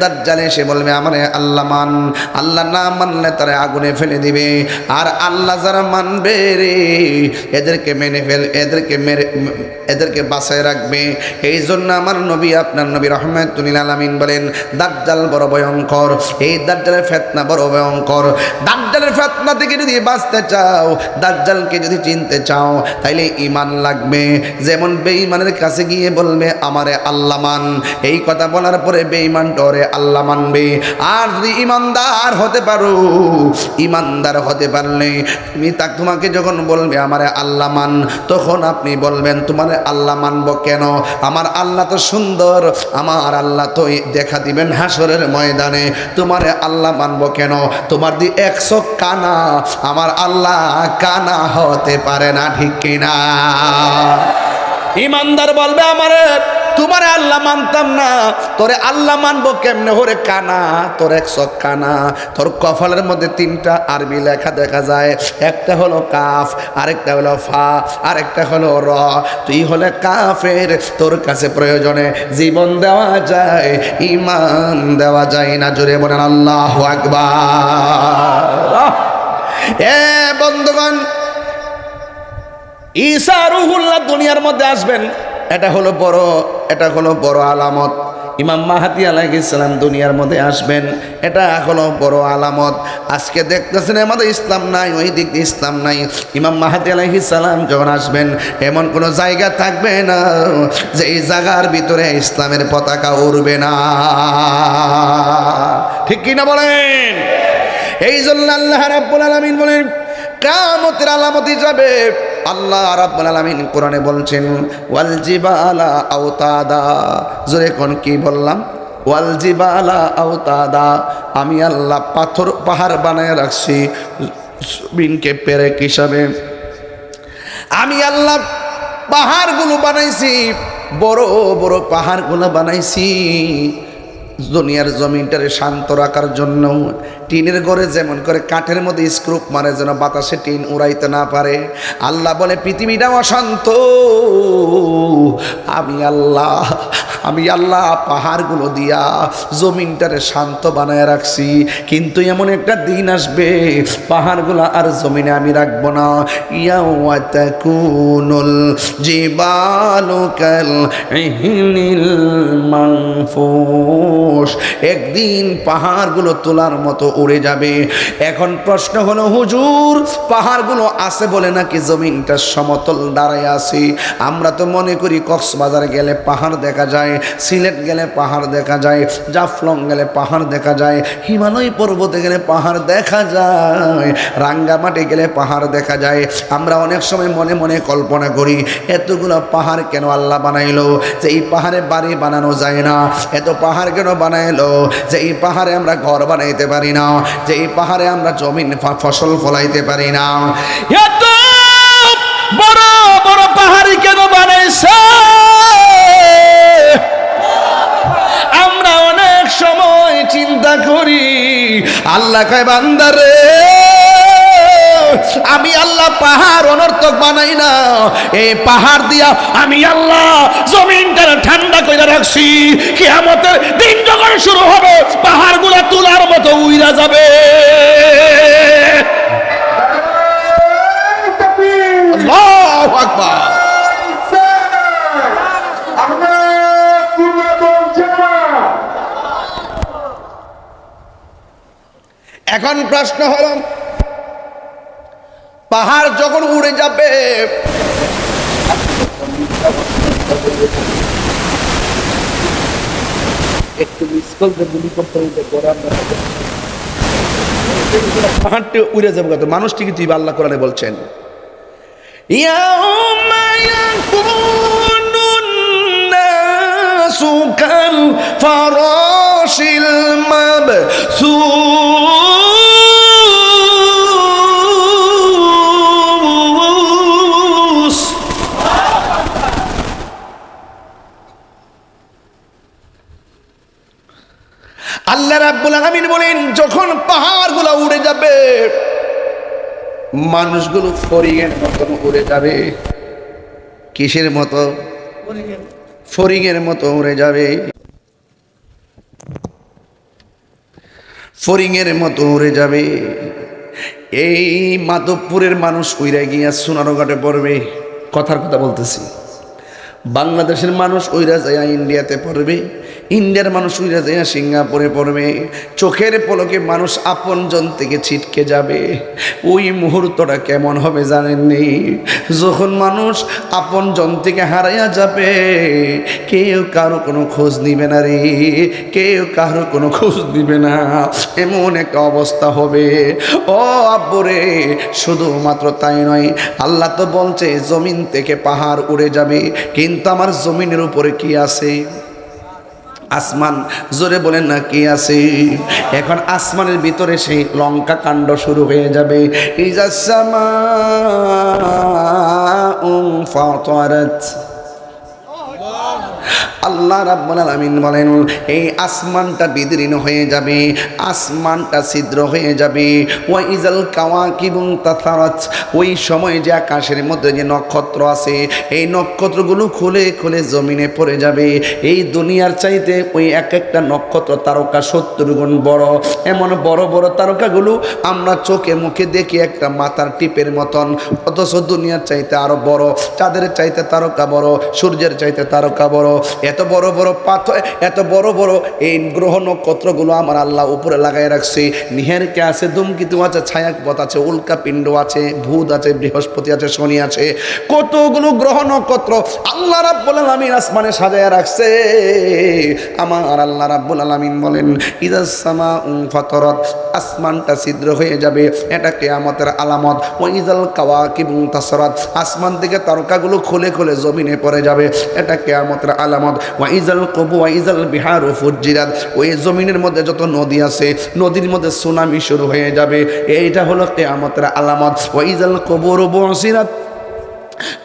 দাজ্জাল এসে বলবে আমারে আল্লাহ মান। আল্লাহ না মানলে তারা আগুনে ফেলে দিবে। আর আল্লাহ যারা মানবে রে, এদেরকে মেনে ফেল, এদেরকে বাঁচায় রাখবে। এই জন্য আমার নবী আপনার নবী রাহমাতুল লিল আলামিন বলেন দাজ্জাল বড় ভয়ঙ্কর। এই দাজ্জালের ফিতনা বড় ভয়ঙ্কর। দাজ্জালের ফিতনা থেকে যদি বাঁচতে চাও, দাজ্জালকে যদি চিনতে চাও, তাইলে ঈমান লাগবে। যেমন বেঈমানের কাছে গিয়ে বলবে আমারে আল্লাহ মান, এই কথা বলার পরে বেঈমান ডরে আল্লাহ মানবে। আর যদি ইমানদার হতে পারো, ইমানদার হতে পারলে তোমাকে যখন বলবে আমারে আল্লাহ মান, তখন আপনি বলবেন তোমারে আল্লাহ মানবো কেন? আমার আল্লাহ তো সুন্দর, আমার আল্লাহ তো দেখা দিবেন হাসরের ময়দানে। তোমারে আল্লাহ মানবো কেন? তোমার দি 100 কানা, আমার আল্লাহ কানা মানা হতে পারে না, ঠিক কিনা? ইমানদার বলবে আমারে তোমারে আল্লাহ মানতাম না, তোরে আল্লাহ মানবো কেমনে হরে কানা, তোর এক চোখ কানা, তোর কপালের মধ্যে তিনটা আরবি লেখা দেখা যায়, একটা হলো কাফ, আরেকটা হলো ফা, আরেকটা হলো র। তুই হলে কাফের, তোর কাছে প্রয়োজনে জীবন দেওয়া যায়, ইমান দেওয়া যায় না। জোরে বলেন আল্লাহু আকবার। এ বন্ধুগণ, ঈসা রূহুল্লাহ দুনিয়ার মধ্যে আসবেন, এটা হলো বড় আলামত। ইমাম মাহদী আলাইহিস সালাম দুনিয়ার মধ্যে আসবেন, এটা হলো বড় আলামত। আজকে দেখতেছেন আমাদের ইসলাম নাই, ওই দিক দিয়ে ইসলাম নাই। ইমাম মাহদী আলাইহিস সালাম যখন আসবেন, এমন কোনো জায়গা থাকবে না যে এই জায়গার ভিতরে ইসলামের পতাকা উড়বে না, ঠিক কি না বলেন? এই জন্য আল্লাহ রাব্বুল আলামিন বলেন কিয়ামতের আলামত যাবে। আল্লাহ রাব্বুল আলামিন কোরআনে বলছেন ওয়াল জিবালা আওতাদা। জোরে কোন কি বললাম? ওয়াল জিবালা আওতাদা। আমি আল্লাহ পাহাড় বানায় রাখছি জমিনকে পেরেক হিসাবে। আমি আল্লাহ পাহাড়গুলো বানাইছি, বড় বড় পাহাড়গুলো বানাইছি দুনিয়ার জমিনটারে শান্ত রাখার জন্য। টিনের ঘরে যেমন করে কাঠের মধ্যে স্ক্রুপ মারে যেন বাতাসে টিন উড়াইতে না পারে, আল্লাহ বলে পৃথিবীটা অশান্ত, আমি আল্লাহ পাহাড়গুলো দিয়া জমিনটারে শান্ত বানায় রাখছি। কিন্তু এমন একটা দিন আসবে পাহাড়গুলো আর জমিনে আমি রাখবো না। ইয়াওমা তাকুনুল জিবালু কাল ইহনিল মানফুশ। একদিন পাহাড়গুলো তোলার মতো উড়ে যাবে। এখন প্রশ্ন হলো হুজুর, পাহাড়গুলো আছে বলে নাকি জমিনটা সমতল দাঁড়ায় আছে? আমরা তো মনে করি কক্সবাজার গেলে পাহাড় দেখা যায়, সিলেট গেলে পাহাড় দেখা যায়, জাফলং গেলে পাহাড় দেখা যায়, হিমালয় পর্বতে গেলে পাহাড় দেখা যায়, রাঙ্গামাটি গেলে পাহাড় দেখা যায়। আমরা অনেক সময় মনে মনে কল্পনা করি এতগুলো পাহাড় কেন আল্লাহ বানাইলো, যে এই পাহাড়ে বাড়ি বানানো যায় না? এত পাহাড় কেন বানাইলো যে এই পাহাড়ে আমরা ঘর বানাইতে পারি না, যে এই পাহাড়ে আমরা জমিন ফসল ফলাইতে পারি না? এত বড় বড় পাহাড় কেন বানাইছে? আমরা অনেক সময় চিন্তা করি, আল্লাহ কয় বান্দারে আমি আল্লাহ পাহাড় অনর্থক বানাই না, এই পাহাড় দিয়া আমি আল্লাহ জমিনটা ঠান্ডা করে রাখছি। কিয়ামতের দিন যখন শুরু হবে পাহাড়গুলো তুলার মতো উইরা যাবে। আল্লাহু আকবার। এখন প্রশ্ন হলো, পাহাড় যখন উড়ে যাবে একটু পাহাড়টি উড়ে যাবে কত মানুষ, ঠিকই তুই আল্লাহ কোরআনে বলছেন ইয়াউমা ইয়াকুনুন নাসু কাল ফারাশিল মাবসুস। আল্লাহ রাব্বুল আলামিন বলেন যখন পাহাড়গুলো উড়ে যাবে মানুষগুলো ফড়িংয়ের মতো উড়ে যাবে। কিসের মতো? ফড়িংয়ের মতো উড়ে যাবে, ফড়িংয়ের মতো উড়ে যাবে। এই মাধবপুরের মানুষ উইরা গিয়া সোনারঘাটে পড়বে, কথার কথা বলতেছি। বাংলাদেশের মানুষ উইরা যায় ইন্ডিয়াতে পড়বে, ইন্ডিয়ার মানুষ উইরা যায় সিঙ্গাপুরে পড়বে। চোখের পলকে মানুষ আপনজন থেকে ছিটকে যাবে। ওই মুহূর্তটা কেমন হবে জানেননি? যখন মানুষ আপনজন থেকে হারাইয়া যাবে, কেউ কারো কোনো খোঁজ নিবে না রে, কেউ কারো কোনো খোঁজ নিবে না, এমন একটা অবস্থা হবে। ও আব্বুরে, শুধুমাত্র তাই নয়, আল্লাহ তো বলছে জমিন থেকে পাহাড় উড়ে যাবে, কিন্তু আমার জমিনের উপরে কি আছে? আসমান, জোরে বলেন না কি আছে? এখন আসমানের ভিতরে সেই লঙ্কা কাণ্ড শুরু হয়ে যাবে। ইজাস সামাউ ফাতারাত। আল্লাহ রাব্বুল আলামিন বলেন এই আসমানটা বিদীর্ণ হয়ে যাবে, আসমানটা ছিদ্র হয়ে যাবে। ওয়া ইজাল কাওয়াকিবু তাসারাত, ওই সময় যে আকাশের মধ্যে যে নক্ষত্র আছে এই নক্ষত্রগুলো খুলে খুলে জমিনে পড়ে যাবে। এই দুনিয়ার চাইতে ওই এক একটা নক্ষত্র তারকা 70 গুণ বড়। এমন বড় বড় তারকাগুলো আমরা চোখে মুখে দেখি একটা মাথার টিপের মতন, অথচ দুনিয়ার চাইতে আরো বড়, চাঁদের চাইতে তারকা বড়, সূর্যের চাইতে তারকা বড়। এত বড় বড় পাথর, এত বড় বড় এই গ্রহ নক্ষত্রগুলো আমার আল্লাহ উপরে লাগাই রাখছে। নিহেরকে আছে, ধূমকেতু আছে, ছায়াপথ আছে, উল্কা পিণ্ড আছে, বুধ আছে, বৃহস্পতি আছে, শনি আছে, কতগুলো গ্রহ নক্ষত্র আল্লাহ রাব্বুল আলামিন আসমানে সাজায় রাখছে। আমার আল্লাহ রাব্বুল আলামিন বলেন ইজাস সামাউ ফাতারাত, আসমানটা ছিদ্র হয়ে যাবে, এটা কিয়ামতের আলামত। ওয়া ইজাল কাওয়াকিবু তাসারাত, আসমান থেকে তারকাগুলো খুলে খুলে জমিনে পড়ে যাবে, এটা কিয়ামতের আলামত। ওয়া ইজাল কুবু ওয়া ইজাল বিহারু ফুজ্জিরাত, ওই জমিনের মধ্যে যত নদী আছে নদীর মধ্যে সুনামি শুরু হয়ে যাবে, এইটা হলো কিয়ামতের আলামত। ওয়া ইজাল কুবুরু বুসিরাত,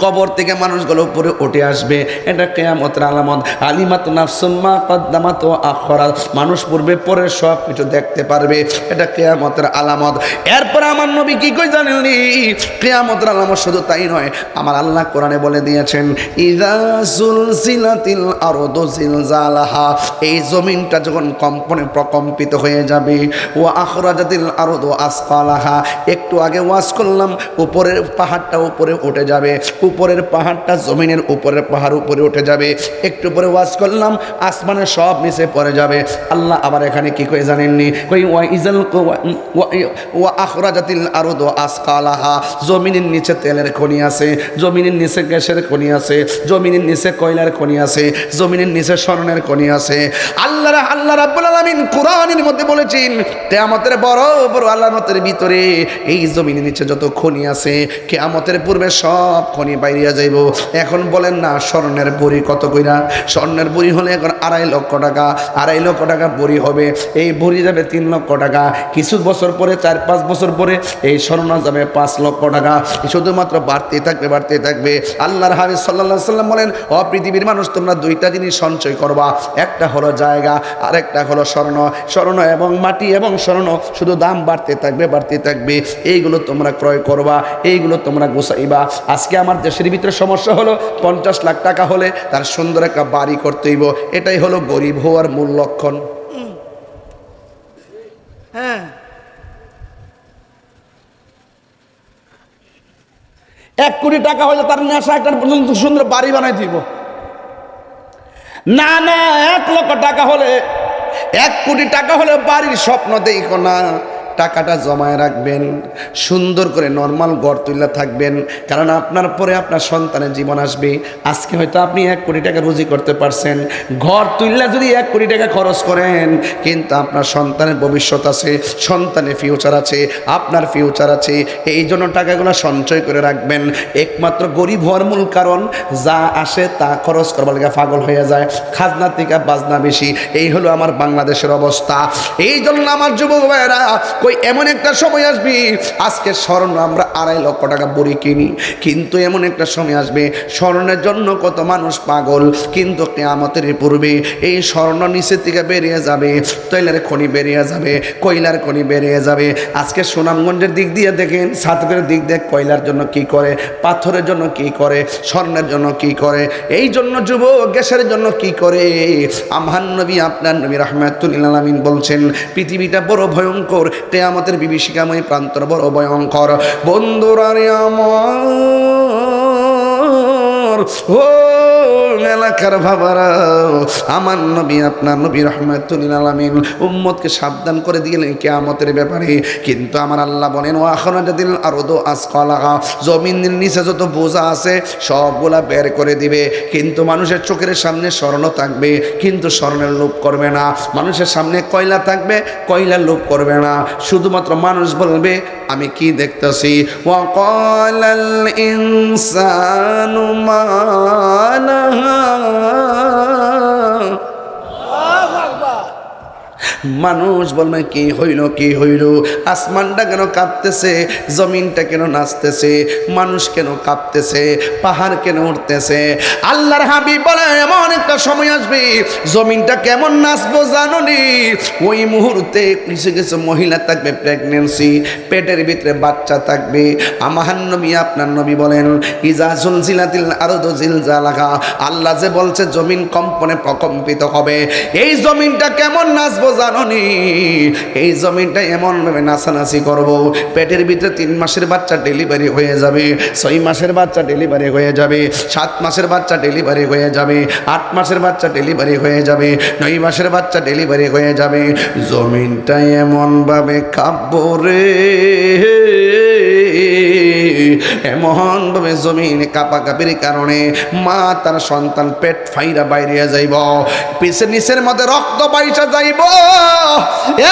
কবর থেকে মানুষগুলো উপরে উঠে আসবে, এটা কিয়ামতের আলামত। আলিমাত নাফসুম মা কদ্দামাত ওয়া আখরাত, মানুষ পূর্বে পরে সব কিছু দেখতে পারবে, এটা কিয়ামতের আলামত। এরপর আমার নবী কি কই জানেননি? কিয়ামতের আলামত শুধু তাই নয়, আমার আল্লাহ কোরআনে বলে দিয়েছেন ইযা যুলজিলাতিল আরদু জিলজালাহা, এই জমিনটা যখন কম্পনে প্রকম্পিত হয়ে যাবে। ওয়া আখরাজাতিল আরদু আসকালাহা, একটু আগে ওয়াজ করলাম উপরের পাহাড়টা উপরে উঠে যাবে, উপরের পাহাড়টা জমিনের উপরের পাহাড় উপরে উঠে যাবে। একটু পরে ওয়াজ করলাম আসমানের সব নিচে পড়ে যাবে। আল্লাহ আবার এখানে কি কই জানেননি? কই ওয়া ইজাল ওয়া আখরাজাতিল আরদু আসকালাহা, জমিনের নিচে তেলের খনি আছে, জমিনের নিচে গ্যাসের খনি আছে, জমিনের নিচে কয়লার খনি আছে, জমিনের নিচে স্বর্ণের খনি আছে। আল্লাহ রাব্বুল আলামিন কোরআনের মধ্যে বলেছেন কিয়ামতের বড় বড় আলামতের ভিতরে এই জমিনের নিচে যত খনি আছে কিয়ামতের পূর্বে সব খনি বাইরিয়া যাইব। এখন বলেন না স্বর্ণের বড়ি কত কইরা? স্বর্ণের বড়ি হলে এখন 2.5 লক্ষ টাকা, 2.5 লক্ষ টাকা বড়ি হবে। এই বড়ি যাবে 3 লক্ষ টাকা, কিছু বছর পরে 4-5 বছর পরে এই স্বর্ণ যাবে 5 লক্ষ টাকা। শুধুমাত্র বাড়তে থাকবে বাড়তে থাকবে। আল্লাহর হাবিব সাল্লাল্লাহু আলাইহি সাল্লাম বলেন ও পৃথিবীর মানুষ, তোমরা দুইটা জিনিস সঞ্চয় করবা, একটা হলো জায়গা আর একটা হলো স্বর্ণ। স্বর্ণ এবং মাটি এবং স্বর্ণ শুধু দাম বাড়তে থাকবে বাড়তে থাকবে, এইগুলো তোমরা ক্রয় করবা, এইগুলো তোমরা গোছাইবা। আজকে আমার দেশের ভিতরে সমস্যা হলো 50 লাখ টাকা হলে তার সুন্দর একটা বাড়ি করতে হইব, এটাই হলো গরিব হওয়ার মূল লক্ষণ। হ্যাঁ, 1 কোটি টাকা হলে তার নেশা একটা সুন্দর বাড়ি বানাই দিব। না না, 1 লক্ষ টাকা হলে, 1 কোটি টাকা হলে বাড়ির স্বপ্ন দেখো না, টাকাটা জমায় রাখবেন, সুন্দর করে নর্মাল ঘর তুলে থাকবেন, কারণ আপনার পরে আপনার সন্তানের জীবন আসবে। আজকে হয়তো আপনি 1 কোটি টাকা রুজি করতে পারছেন, ঘর তুললে যদি 1 কোটি টাকা খরচ করেন, কিন্তু আপনার সন্তানের ভবিষ্যৎ আছে, সন্তানের ফিউচার আছে, আপনার ফিউচার আছে। এই জন্য টাকাগুলো সঞ্চয় করে রাখবেন। একমাত্র গরিব হওয়ার মূল কারণ যা আসে তা খরচ করবার লেগে পাগল হয়ে যায়, খাজনা থেকে বাজনা বেশি। এই হলো আমার বাংলাদেশের অবস্থা। এই জন্য আমার যুবক ভাইয়েরা, কই এমন একটা সময় আসবে, আজকে স্বর্ণ আমরা 2.5 লক্ষ টাকা বড়ি কিনি, কিন্তু এমন একটা সময় আসবে স্বর্ণের জন্য কত মানুষ পাগল, কিন্তু কিয়ামতের পূর্বে এই স্বর্ণ নিচের থেকে বেরিয়ে যাবে, তৈলের খনি বেরিয়ে যাবে, কয়লার খনি বেরিয়ে যাবে। আজকে সুনামগঞ্জের দিক দিয়ে দেখেন, সাতক্ষীরার দিক দিয়ে কয়লার জন্য কি করে, পাথরের জন্য কি করে, স্বর্ণের জন্য কি করে, এই জন্য যুবক গ্যাসের জন্য কি করে। আমার নবী আপনার নবী রাহমাতুল লিল আলামিন বলছেন পৃথিবীটা বড় ভয়ঙ্কর, কিয়ামতের বিভীষিকাময় প্রান্তর বড় ভয়ঙ্কর। বন্ধুরা রে আমার, ও এলাকার বাবারা, আমার নবী আপনার নবী রাহমাতুল লিল আলামিন উম্মতকে সাবধান করে দিলেন কিয়ামতের ব্যাপারে। কিন্তু আমার আল্লাহ বলেন ওয়া আখরাজাতিল আরদু আসকালাহা, জমিনের নিচে যত বোঝা আছে সবগুলা বের করে দিবে। কিন্তু মানুষের চোখের সামনে স্বর্ণ থাকবে, কিন্তু স্বর্ণের লোভ করবে না। মানুষের সামনে কয়লা থাকবে, কয়লার লোভ করবে না। শুধুমাত্র মানুষ বলবে আমি কি দেখতেছি। ওয়া ক্বালাল ইনসানু মা লাহা, মানুষ বলবে কি হইল কি হইল, আসমানটা কেন কাঁপতেছে, জমিনটা কেন নাচতেছে, মানুষ কেন কাঁপতেছে, পাহাড় কেন উঠতেছে। আল্লাহর হাবিব বলে এমন একটা সময় আসবে জমিনটা কেমন নাচবো জানো নি? ওই মুহূর্তে কিছু কিছু মহিলা থাকবে প্রেগনেন্সি, পেটের ভিতরে বাচ্চা থাকবে। আমার নবী আপনার নবী বলেন ইজা জুলজিলাতিল আরদু জিলজালাহা, আল্লাহ যে বলছে জমিন কম্পনে প্রকম্পিত হবে, এই জমিনটা কেমন নাচবো জানো নি? এই জমিনটা এমন ভাবে নাচানাচি করব, পেটের ভিতরে 3 মাসের বাচ্চা ডেলিভারি হয়ে যাবে, 6 মাসের বাচ্চা ডেলিভারি হয়ে যাবে, 7 মাসের বাচ্চা ডেলিভারি হয়ে যাবে, 8 মাসের বাচ্চা ডেলিভারি হয়ে যাবে, 9 মাসের বাচ্চা ডেলিভারি হয়ে যাবে। জমিনটা এমন ভাবে কাঁপবো রে, এমন ভাবে জমিন কাঁপাকাঁপির কারণে মা তার সন্তান পেট ফাইরা বাইরে যাইব, পিছের নিচের মধ্যে রক্ত বাইসা যাইব।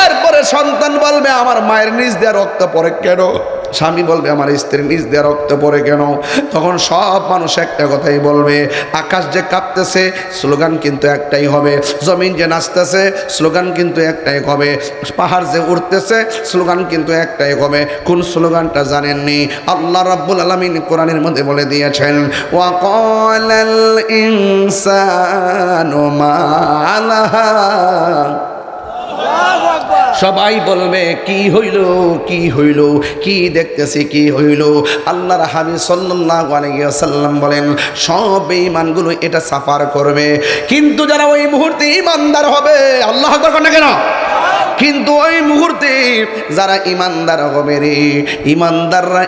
এরপরে সন্তান বলবে আমার মায়ের নিচ দিয়ে রক্ত পড়ে কেন, স্বামী বলবে আমার স্ত্রীর নিচ দিয়ে রক্ত পড়ে কেন। তখন সব মানুষ একটা কথাই বলবে, আকাশ যে কাঁপতেছে স্লোগান কিন্তু একটাই হবে, জমিন যে নাচতেছে স্লোগান কিন্তু একটাই হবে, পাহাড় যে উঠতেছে স্লোগান কিন্তু একটাই হবে। কোন স্লোগানটা জানেননি? আল্লাহ রাব্বুল আলামিন কোরআনের মধ্যে বলে দিয়েছেন ওয়া ক্বালাল ইনসানু মা লাহা। সবাই বলবে কি হইল কি হইল, কি দেখতেছি কি হইল। আল্লাহর হাবিব সাল্লাল্লাহু আলাইহি ওয়াসাল্লাম বলেন সব বেঈমানগুলো এটা সাফার করবে, কিন্তু যারা ওই মুহূর্তে ঈমানদার হবে, আল্লাহু আকবার না কেন, কিন্তু ওই মুহূর্তে যারা ঈমানদার হবে রে, ঈমানদাররা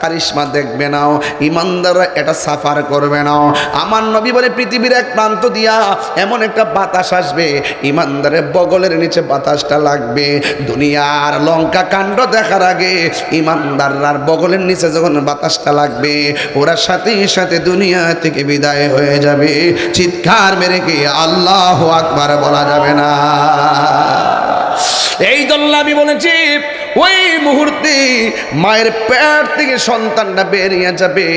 কারিশমা দেখবে না, ইমানদাররা এটা সাফার করবে না। আমার নবী বলে পৃথিবীর এক প্রান্ত দিয়া এমন একটা বাতাস আসবে, ইমানদারের বগলের নিচে বাতাসটা লাগবে। দুনিয়ার লঙ্কা কাণ্ড দেখার আগে ইমানদাররার বগলের নিচে যখন বাতাসটা লাগবে, ওরা সাথে সাথে দুনিয়া থেকে বিদায় হয়ে যাবে। চিৎকার মেরে কি আল্লাহু আকবার বলা যাবে না? এই জন্য আমি বলেছি ওই মুহূর্তে মায়ের পেট থেকে সন্তানটা বেরিয়ে যাবে।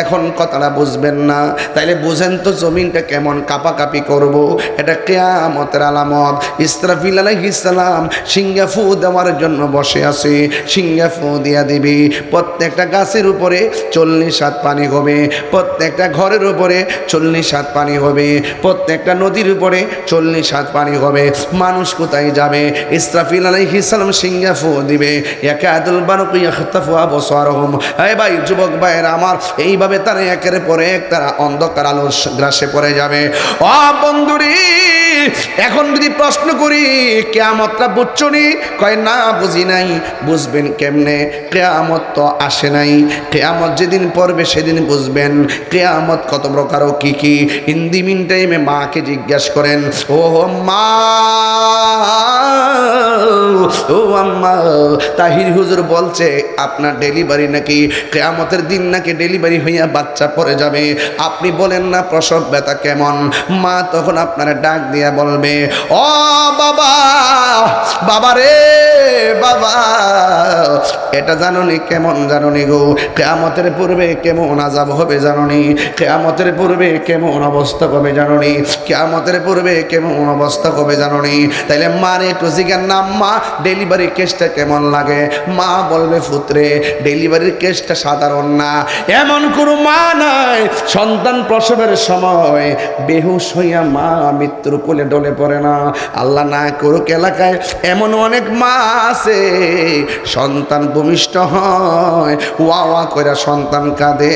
এখন কথাটা বুঝবেন না, তাইলে বুঝেন তো জমিনটা কেমন কাঁপাকাঁপি করব। এটা কিয়ামতের আলামত। ইসরাফিল আলাইহিস সালাম সিংহে ফু দেওয়ার জন্য বসে আছে, সিংহে ফু দিয়া দিবি। প্রত্যেকটা গাছের উপরে 40 হাত পানি হবে, প্রত্যেকটা ঘরের উপরে 40 হাত পানি হবে, প্রত্যেকটা নদীর উপরে 40 হাত পানি হবে। মানুষ কোথায় যাবে? ইসরাফিল আলাইহিস সালাম সিংহে ফু দিবে, ইয়াকাদুল বারকু ইয়াখতাফু আবসারহুম। এই ভাই যুবক ভাইয়েরা আমার, এইভাবে তারা একের পর এক তারা অন্ধকার আলো গ্রাসে পড়ে যাবে। ও বন্ধুরি, এখন যদি প্রশ্ন করি কিয়ামতটা বুঝছনি? কয় না বুঝি নাই। বুঝবেন কেমনে? কিয়ামত তো আসে নাই, কিয়ামত যেদিন পড়বে সেদিন বুঝবেন কিয়ামত কত প্রকার ও কি কি। ইন দি মিন টাইমে মাকে জিজ্ঞাসা করেন ও মা, ও আম্মা, তাহির হুজুর বলছে আপনার ডেলিভারি নাকি কিয়ামতের দিন নাকি ডেলিভারি হইয়া বাচ্চা পড়ে যাবে, আপনি বলেন না প্রসব ব্যথা কেমন? মা তখন আপনার ডাক দিয়া বলবে ও বাবা, বাবা রে বাবা, এটা জানোনি কেমন জানোনি গো? কিয়ামতের পূর্বে কেমন আযাব হবে জানোনি? কিয়ামতের পূর্বে কেমন অবস্থা হবে জানোনি? কিয়ামতের পূর্বে কেমন অবস্থা হবে জানোনি? তাইলে মারে একটু জিজ্ঞার নাম মা ডেলিভারি কেসটা কেমন লাগে? মা বলবে পুত্রে ডেলিভারির কেসটা সাধারণ না, এমন কোনো মা নাই সন্তান প্রসবের সময় বেহুশ হইয়া মা মৃত্যুর কোলে ডলে পড়ে না। আল্লাহ না করুক, এলাকায় এমন অনেক মা আছে সন্তান ভূমিষ্ঠ হয়, ওয়া ওয়া করে সন্তান কাঁদে,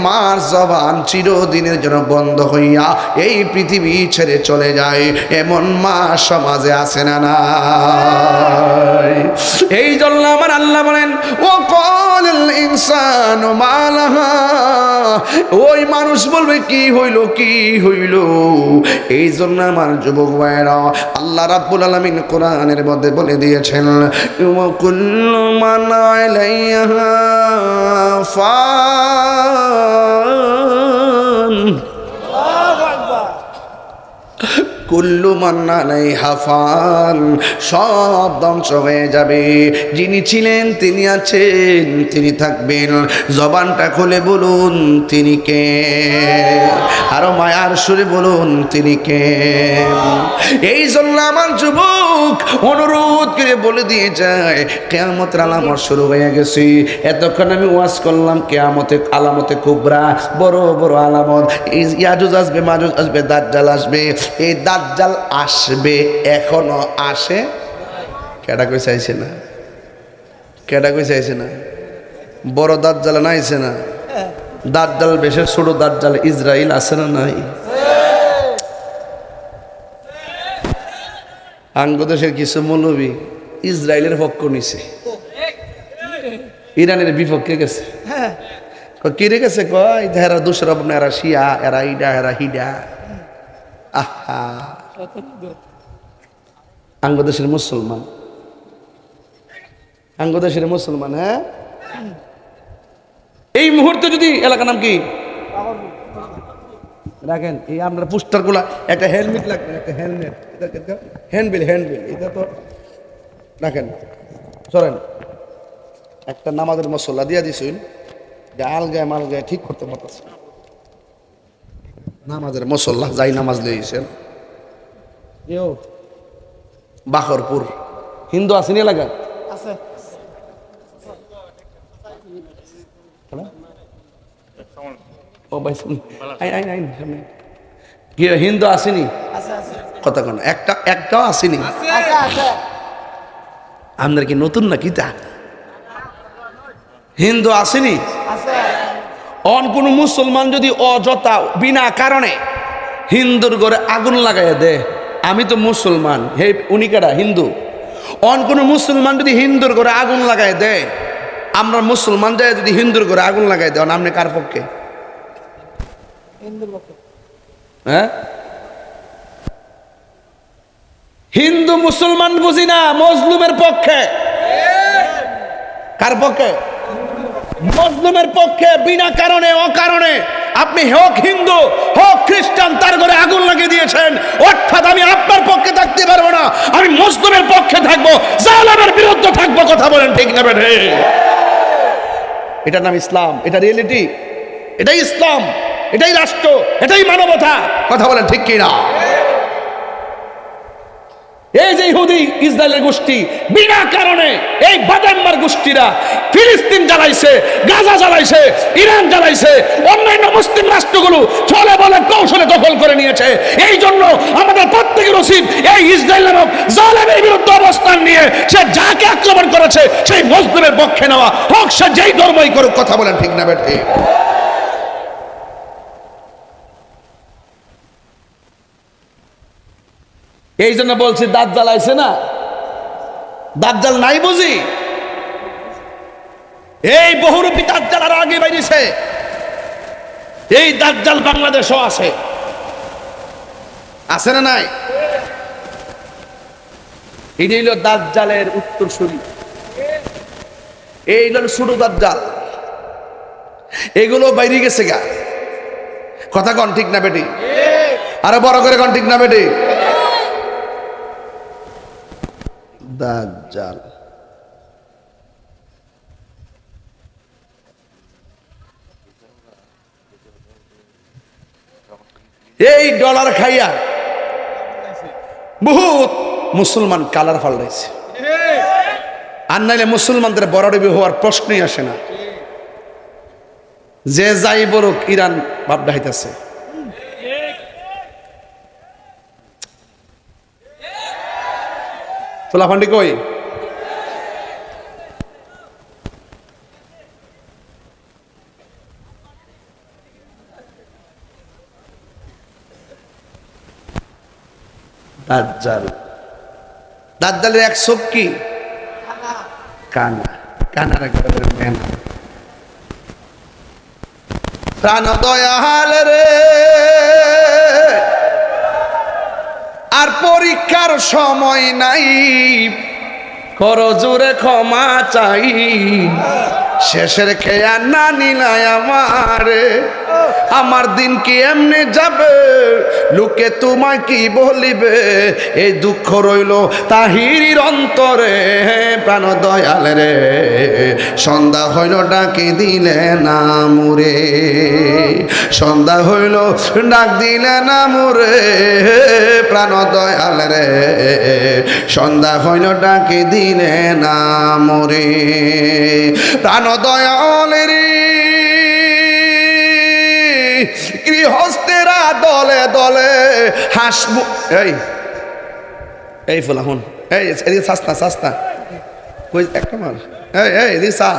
মার জবান চিরদিনের জন্য বন্ধ হইয়া এই পৃথিবী ছেড়ে চলে যায়। এমন মা সমাজে আছে না না? এই জন্য আমার আল্লাহ বলেন ও ক্বালাল ইনসানু মা লাহা, ওই মানুষ বলবে কি হইল কি হইল। এই জন্য আমার যুবক ভাইরা আল্লাহ রাব্বুল আলামিন কোরআনের মধ্যে বলে দিয়েছেন কুল্লু মান আলাইহা ফান। কুল্লু মান আলাইহা ফান, সব ধ্বংস হয়ে যাবে। যিনি ছিলেন তিনি আছেন, তিনি থাকবেন। জবানটা খুলে বলুন তিনি কে, আরো মায়ার সুরে বলুন তিনি কে। এই জন্য আমার যুবক অনুরোধ করে বলে দিয়ে যায়, কিয়ামতের আলামত শুরু হয়ে গেছে। এতক্ষণ আমি ওয়াজ করলাম কিয়ামতের আলামতে কুবরা, বড় বড় আলামত। ইয়াজুজ আসবে, মাজুজ আসবে, দাজ্জাল আসবে। এই দাজ্জাল আসবে, এখনো আসে। কেডা কই চাইছে না, কেডা কই চাইছে না, বড় দাজ্জাল নাইছে না। দাজ্জাল বেশে ছোট দাজ্জাল ইসরাইল আছে না নাই? বাংলাদেশের কিছু মৌলবী ইসরায়েলের পক্ষ নিছে, ইরানের বিপক্ষে গেছে। কি রেখেছে কয় এরা দুসরব না, এরা শিয়া, এরা ইডা, এরা হিডা। আহা, বাংলাদেশের মুসলমান, বাংলাদেশের মুসলমান। হ্যাঁ, এই মুহূর্তে যদি এলাকার নাম কি রাখেন, এই আপনার পোস্টার গুলা, একটা হেলমেট লাগবে, একটা হেলমেট, হ্যান্ডবিল, হ্যান্ডবিল এটা তো রাখেন। চলেন, একটা নামাজের মশলা দিয়া দিছুন, আলগায় মালগায় ঠিক করতে পারতেছে। নামাজের মশলা যাই নামাজ লইছেন। বাখরপুর হিন্দু আসেনি এলাকা আছে, ও ভাই হিন্দু আসেনি কথা কোন একটাও আসেনি। আপনার কি নতুন না কিতা হিন্দু আসেনি? অন কোন মুসলমান যদি অযথা বিনা কারণে হিন্দুর ঘরে আগুন লাগাইয়া দে, আমি তো মুসলমান, হে উনি কেডা হিন্দু। অন কোন মুসলমান যদি হিন্দুর ঘরে আগুন লাগাই দেয়, আমরা মুসলমান যায় যদি হিন্দুর ঘরে আগুন লাগাই দেন, আপনি কার পক্ষে? হ্যাঁ, হিন্দু মুসলমান বুঝি না, মজলুমের পক্ষে। কার পক্ষে? মজলুমের পক্ষে। বিনা কারণে অকারণে আপনি হোক হিন্দু হোক খ্রিস্টান, তার ঘরে আগুন লাগিয়ে দিয়েছেন, অর্থাৎ আমি আপনার পক্ষে থাকতে পারবো না, আমি মজলুমের পক্ষে থাকবো, জালেমের বিরুদ্ধে থাকবো। কথা বলেন ঠিক না বেঠে? এটার নাম ইসলাম, এটা রিয়েলিটি, এটাই ইসলাম, এটাই রাষ্ট্র, এটাই মানবতা। কথা বলেন ঠিক কিনা? এই যে ইহুদি ইসরায়েলের গোষ্ঠী, বিনা কারণে এই বাদাম্মার গোষ্ঠীরা ফিলিস্তিন জ্বালাইছে, গাজা জ্বালাইছে, ইরান জ্বালাইছে, অন্যান্য মুসলিম রাষ্ট্রগুলো চলে বলে কৌশলে দখল করে নিয়েছে। এই জন্য আমাদের প্রত্যেকের উচিত এই ইসরায়েল নামক জালেমের বিরুদ্ধে অবস্থান নিয়ে সে যাকে আক্রমণ করেছে সেই মজলুমের পক্ষে নেওয়া, হোক সে যেই ধর্মই করুক। কথা বলেন ঠিক না বেঠে? এই জন্য বলছি দাজ্জাল আইছে না, দাজ্জাল নাই বুঝি? এই বহুরূপী দাজ্জাল আরো আগে বাইরেছে। এই দাজ্জাল বাংলাদেশও আছে, আছে না নাই? এই হইল দাজ্জালের উত্তরসূরি, এই হইল ছোট দাজ্জাল। এগুলো বাইরে গেছে গা। কথা কন ঠিক না বেটি? আরো বড় করে কন ঠিক না বেটি? দাজ্জাল এই ডলার খাইয়া বহুত মুসলমান কালার ফাল্লাইছে। আর নাইলে মুসলমানদের বড়ডুবি হওয়ার প্রশ্নই আসে না। যে যাই বলুক ইরান ভাব ডাইতেছে। তোলাফান্ডি কই? দাজ্জাল, দাজ্জালের এক চোখ কি? কানা, কানার একবারে মেনা। প্রাণ দয়াল রে, আর পরীক্ষার সময় নাই, কর জোরে ক্ষমা চাই, শেষের খেয়া না নিলাই আমারে। আমার দিন কি এমনি যাবে, লোকে তোমায় কি বলিবে, এই দুঃখ রইল তাহিরির অন্তরে। প্রাণ দয়াল রে, সন্ধ্যা হইল ডাকি দিলে না মুরে, সন্ধ্যা হইল ডাক দিলে না মুরে। প্রাণ দয়াল রে, সন্ধ্যা হইল ডাকি দিলে না মুরে। প্রাণ দয়াল রে, গৃহস্থেরা দলে দলে হাসবো। এই ফুলা হন, এই এদিকে সস্তা সস্তা কই একটা মার, এই এদিকে সা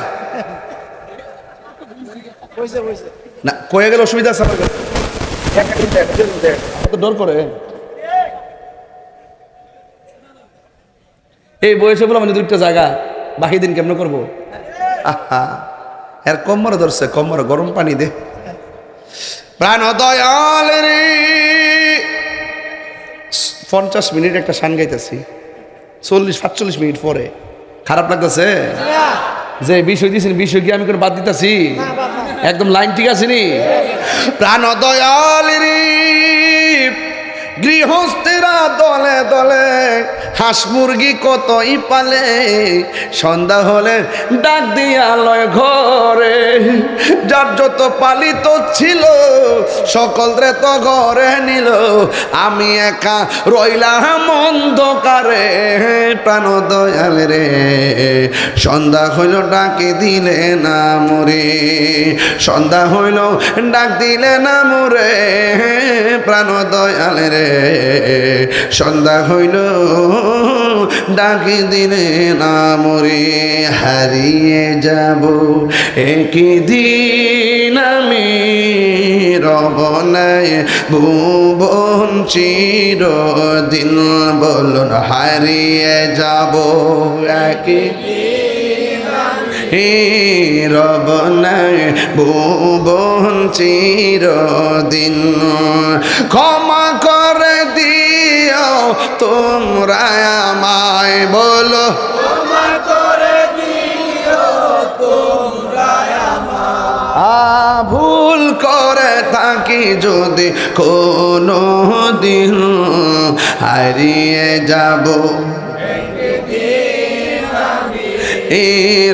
না কয়ে গেলে অসুবিধা আছে আমার কাছে, ডর করে। এই বয়সে বললাম মানে দুইটা জায়গা বাকি দিন কেমন করবো। আহা, এর কম্মরে ধরছে, কম্মরে গরম পানি দে। প্রাণ দয়াল রে, 50 মিনিট একটা শান গাইতেছি, 40-45 মিনিট পরে খারাপ লাগতেছে যে বিষয় দিয়েছেন, বিষয় কি আমি করে বাদ দিতেছি? একদম লাইন ঠিক আছে নি? প্রাণ দয়াল রে, গৃহস্থেরা দলে দলে হাঁস মুরগি কতই পালে, সন্ধ্যা হলে ডাক দিয়া লয় ঘরে। যার যত পালিত ছিল সকল রে তো ঘরে নিল, আমি একা রইলাম অন্ধকারে। প্রাণ দয়াল রে, সন্ধ্যা হইল ডাকে দিলে না মোরে, সন্ধ্যা হইল ডাক দিলে না মোরে। প্রাণ দয়াল রে, সন্ধ্যা হইল ডাকি দিলে না মোরে। হারিয়ে যাব একদিন আমি, রব নাই ভুবন চিরদিন। বলুন হারিয়ে যাব একদিন আমি, রব নাই ভুবন চিরদিন। ক্ষমা করে দিও তোমরা আমায়, বলো ক্ষমা করে দিও তোমরা আমায়। ভুল করে থাকি যদি কোনো দিন, হারিয়ে যাব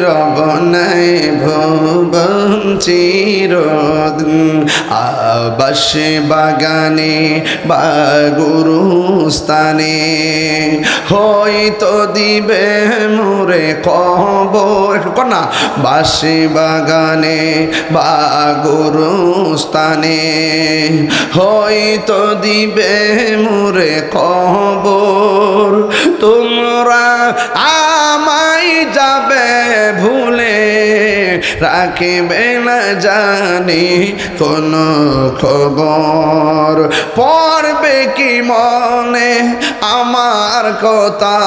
রব নাই ভুবন চিরদিন। আবাসে বাগানে বা গুরুস্থানে হয়তো দিবে মোরে কবর। একটু কর না, বাসে বাগানে বা গুরুস্থানে হয়তো দিবে মোরে কবর। তোমরা আমায় যাবে ভুলে, রাখিবে না জানি কোনো খবর। পড়বে কি মনে আমার কথা,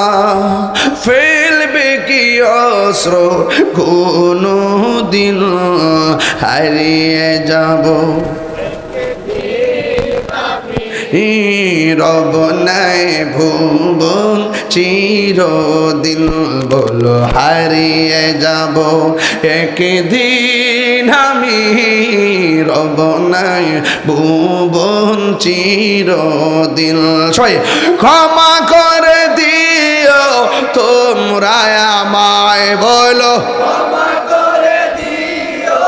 ফেলবে কি অস্ত্র কোনো দিন, হারিয়ে যাব রব নাই ভুবন চিরদিন। বলো হারিয়ে যাব একদিন আমি, রব নাই ভুবন চিরদিন। ক্ষমা করে দিও তোমরা আমায়, বলো ক্ষমা করে দিও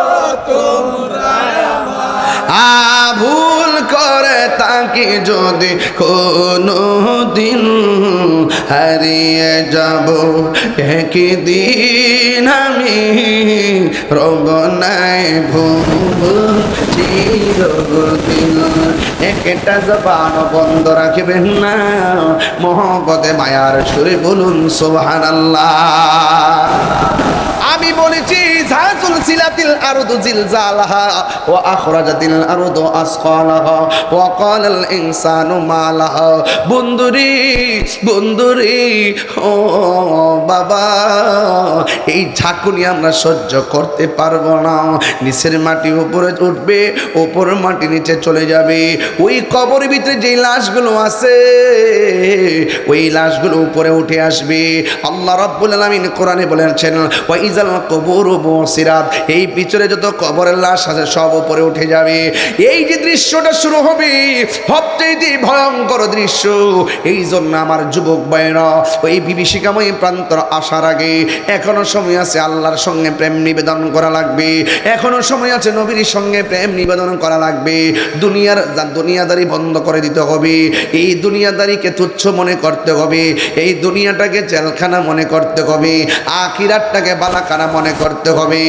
তোমরা আমায়। ভুল করে তাকে যদি কোনো দিন, হারিয়ে যাব একদিন আমি, রব নাই ভুবন চিরদিন। একটা জবান বন্ধ রাখবেন না, মহব্বতে মায়ার সুরে বলুন সুবহানাল্লাহ। আমি বলেছি জাতুল সিলাতিল আরদু জিলজালাহা ওয়া আখরাজাতিল আরদু আসকালাহা ওয়া ক্বালাল ইনসানু মা লাহা। বন্ধুরে বন্ধুরে, ও বাবা, এই ঝাঁকুনি আমরা সহ্য করতে পারবো না। নিচের মাটি উপরে উঠবে, উপর মাটি নিচে চলে যাবে। ওই কবরের ভিতরে যেই লাশগুলো আছে, ওই লাশগুলো উপরে উঠে আসবে। আল্লাহ রাব্বুল আলামিন কোরআনে বলেছেন ওয়া ইজাল কুবুরু বুসিরাত, এই পিছনে যত কবরের লাশ আছে সব উপরে উঠে যাবে। এই যে দৃশ্যটা শুরু হবে সবচেয়ে ভয়ঙ্কর দৃশ্য। এই জন্য আমার যুবক ভাইরা ওই বিভীষিকাময় প্রান্তর আসার আগে এখনো সময় আছে আল্লাহর সঙ্গে প্রেম নিবেদন করা লাগবে, এখনো সময় আছে নবীর সঙ্গে প্রেম নিবেদন করা লাগবে। দুনিয়াদারি বন্ধ করে দিতে হবে, এই দুনিয়াদারিকে তুচ্ছ মনে করতে হবে, এই দুনিয়াটাকে জেলখানা মনে করতে হবে, আখিরাতটাকে বালাখানা মনে করতে হবে।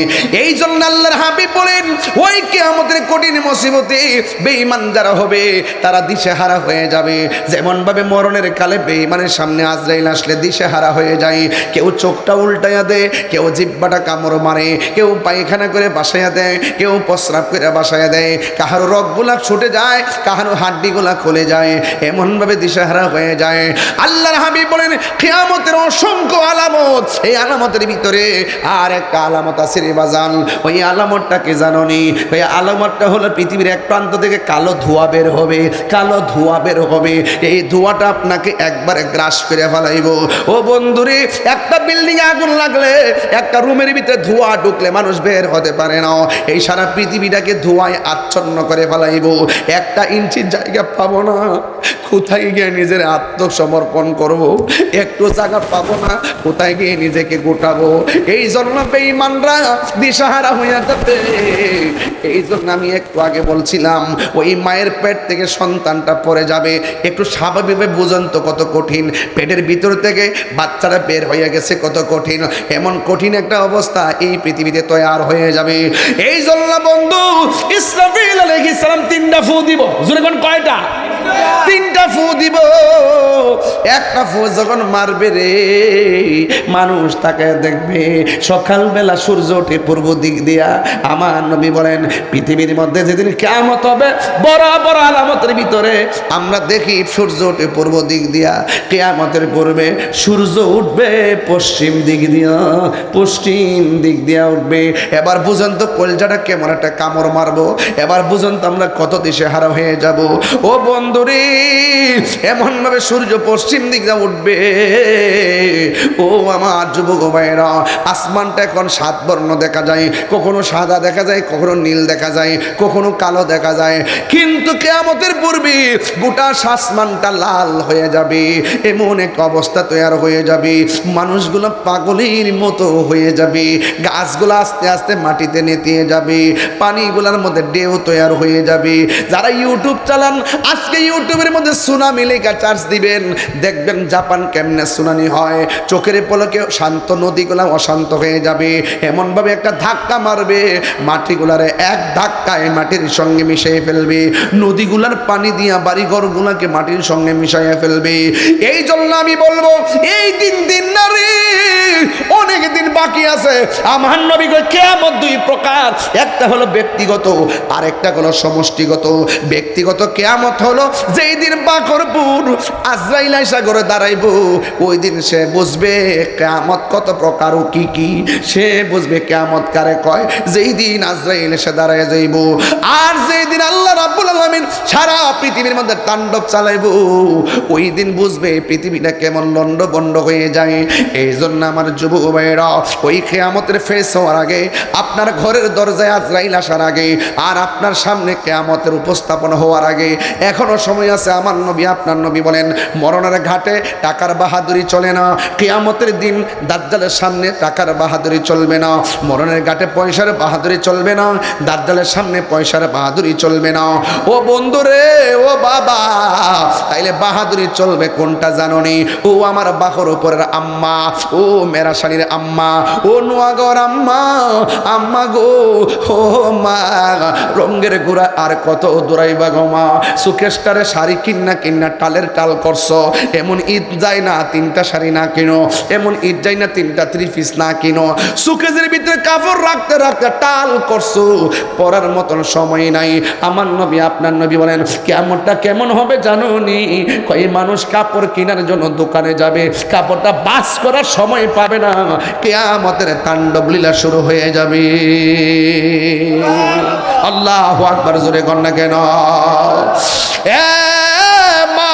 এই জন্য আল্লাহর হাবিব বলেন ওই কিয়ামতের কঠিন মুসিবতে বেঈমান যারা হবে তারা দিশেহারা হয়ে যাবে। যেমন ভাবে মরণের কালে বেঈমানের সামনে আজরাইল আসলে দিশেহারা হয়ে যায়। কেউ চোখটা উল্টাইয়া দেয়, কেউ জিহ্বাটা কামড় মারে, কেউ পায়খানা করে বাসাইয়া দেয়, কেউ প্রস্রাব করে বাসাইয়া দেয়, কাহারও রগগুলা ছুটে যায়, কাহারও হাড্ডিগুলা খুলে যায়, এমনভাবে দিশেহারা হয়ে যায়। আল্লাহর হাবিব বলেন কিয়ামতের অসংখ্য আলামত, এই আলামতের ভিতরে আর একটা আলামত আছে রে বাজান। ওই আলামতটা কি জানোনি? ওই আলামতটা হলো পৃথিবীর এক প্রান্ত থেকে কালো ধোঁয়া বের হবে, কালো ধোঁয়া বের হবে। এই ধোঁয়াটা আপনাকে একবারে গ্রাস করে ফেলাইব। ও বন্ধুরে, একটা বিল্ডিং আগুন লাগলে একটা রুমের ভিতরে ধোঁয়া ঢুকলে মানুষ বের হতে পারে না, এই সারা পৃথিবীটাকে ধোঁয়ায় আচ্ছন্ন করে ফেলাইব। একটা ইঞ্চির জায়গা পাবো না, কোথায় গিয়ে নিজের আত্মসমর্পণ করব, একটু জায়গা পাবো না, কোথায় গিয়ে নিজেকে গোটাবো। এই জন্য বেঈমানরা দিশাহারা হইয়া যাবে। এই জন্য আমি একটু আগে বলছিলাম ওই মায়ের পেট থেকে সন্তানটা পড়ে যাবে, একটু স্বাভাবিকভাবে বুঝুন তো কত কঠিন। পেটের ভিতর থেকে বাচ্চারা বের হয়ে গেছে কত কঠিন, এমন কঠিন একটা অবস্থা এই পৃথিবীতে তৈরি হয়ে যাবে। এই জন্য বন্ধু ইসরাফিল আলাইহিস সালাম তিনটা ফু দিব। জোরে কোন কয়টা? তিনটা ফু দিব। একটা ফু যখন মারবে রে মানুষ তাকে দেখবে সকালবেলা সূর্য ওঠে পূর্ব দিক দিয়া। আমার নবী বলেন পৃথিবীর মধ্যে যেদিন কিয়ামত হবে বড় বড় আলামতের ভিতরে আমরা দেখি সূর্য ওঠে পূর্ব দিক দিয়া, কিয়ামতের পূর্বে সূর্য উঠবে পশ্চিম দিক দিয়া, পশ্চিম দিক দিয়া উঠবে। এবার বুঝেন তো কলজাটা কেমন একটা কামড় মারবো, এবার বুঝেন তো আমরা কত দিশেহারা হয়ে যাব। ও বন্ধুরে, এমন ভাবে সূর্য পশ্চিম দিক দিয়ে উঠবে। ও আমার যুবক ভাইরা, আসমানটা এখন সাত বর্ণ দেখা যায়, কখনো সাদা দেখা যায়, কখনো নীল দেখা যায়, কখনো কালো দেখা যায়, কিন্তু কিয়ামতের পূর্বে গোটা আসমানটা লাল হয়ে যাবে। এমন এক অবস্থা তৈরি হয়ে যাবে, মানুষগুলো পাগলের মতো হয়ে যাবে, গাছগুলো আস্তে আস্তে মাটিতে নেতিয়ে যাবে, পানিগুলোর মধ্যে ঢেউ তৈরি হয়ে যাবে। যারা ইউটিউব চালান আজকে ইউটিউবের মধ্যে সুনামি লেখা চার্জ দিবেন, দেখবেন জাপান কেমনে সুনামি হয়। চোখের পলকে শান্ত নদীগুলো অশান্ত হয়ে যাবে, এমনভাবে একটা ধাক্কা মারবে মাটিগুলারে এক ধাক্কায় মাটির সঙ্গে মিশিয়ে ফেলবে, নদীগুলার পানি দিয়া বাড়িঘরগুলোকে মাটির সঙ্গে মিশিয়ে ফেলবে। এই জন্য আমি বলবো এই দিন না রে, অনেক দিন বাকি আছে। আমার নবী কয় কিয়ামত দুই প্রকার, একটা হলো ব্যক্তিগত আর একটা হলো সমষ্টিগত। ব্যক্তিগত কিয়ামত হলো যেই দিন বাকরপুর আজরাইল আইসা করে দাঁড়াইব, ওই দিন সে বুঝবে কিয়ামত কত প্রকার ও কি কি, সে বুঝবে কিয়ামত কারে কয় যেই দিন আজরাইল এসে দাঁড়ায় যাইব। আর যেই দিন আল্লাহ রাব্বুল আলামিন সারা পৃথিবীর মধ্যে তাণ্ডব চালাইব, ওই দিন বুঝবে পৃথিবীটা কেমন লন্ডভন্ড হয়ে যায়। এই জন্য আমার যুবক ভাইরা, ওই কিয়ামতের ফেস হওয়ার আগে, আপনার ঘরের দরজায় আজরাইল আসার আগে, আর আপনার সামনে কিয়ামতের উপস্থাপন হওয়ার আগে এখনো সময় আছে। আমার নবী আপনার নবী বলেন মরণের ঘাটে টাকার বাহাদুরি চলে না, কিয়ামতের দিন দাজ্জালের সামনে টাকার বাহাদুরি চলবে না, মরণের ঘাটে পয়সার বাহাদুরি চলবে না, দাজ্জালের সামনে পয়সার বাহাদুরি চলবে না। ও বন্ধুরে, ও বাবা, তাইলে বাহাদুরি চলবে কোনটা জানোনি? ও আমার বাহর উপরের আম্মা, ও মেরাশানির আম্মা, ও নোয়াগর আম্মা, আম্মা গো, ও মা, রঙ্গের গুড়া আর কত দৌড়াইবা গো মা, সুকেশটারে শাড়ি কিন্না টালের টাল করছো, এমন ঈদ যায় না তিনটা শাড়ি না কিনো, এমন ঈদ যায় না তিনটা ত্রিপিস না কিনো, সুকেজের ভিতরে কাপড় রাখতে রাখতে টাল করছো, পরার মতন সময় নাই। আমার নবী আপনার নবী বলেন কিয়ামতটা কেমন হবে জানোনি? কই মানুষ কাপড় কেনার জন্য দোকানে যাবে, কাপড়টা বাস করার সময় পাবে না, কিয়ামতের তাণ্ডব লীলা শুরু হয়ে যাবে। আল্লাহু আকবার, জোরে কর না কেন? এ মা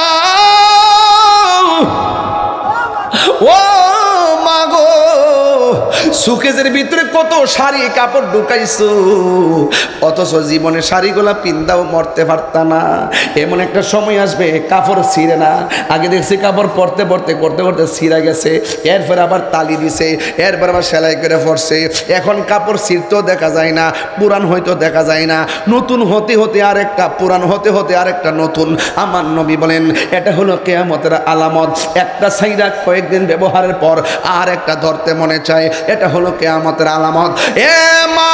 সুকেজের ভিতরে কত শাড়ি কাপড় ঢুকাইছো, অথচ জীবনে শাড়িগুলা পিন্দাও মরতে পারতা না। এমন একটা সময় আসবে কাপড় ছিঁড়ে না। আগে দেখছি কাপড় পরতে পরতে করতে করতে ছিঁড়া গেছে, এরপর আবার তালি দিছে, এরপর আবার সেলাই করে পরছে। এখন কাপড় ছিঁড়তেও দেখা যায় না, পুরান হয়তো দেখা যায় না, নতুন হতে হতে আরেকটা, পুরান হতে হতে আরেকটা নতুন। আমার নবী বলেন এটা হলো কিয়ামতের আলামত। একটা ছাইরা কয়েকদিন ব্যবহারের পর আর একটা ধরতে মনে চায়, এটা হলো কিয়ামতের আলামত। এ মা,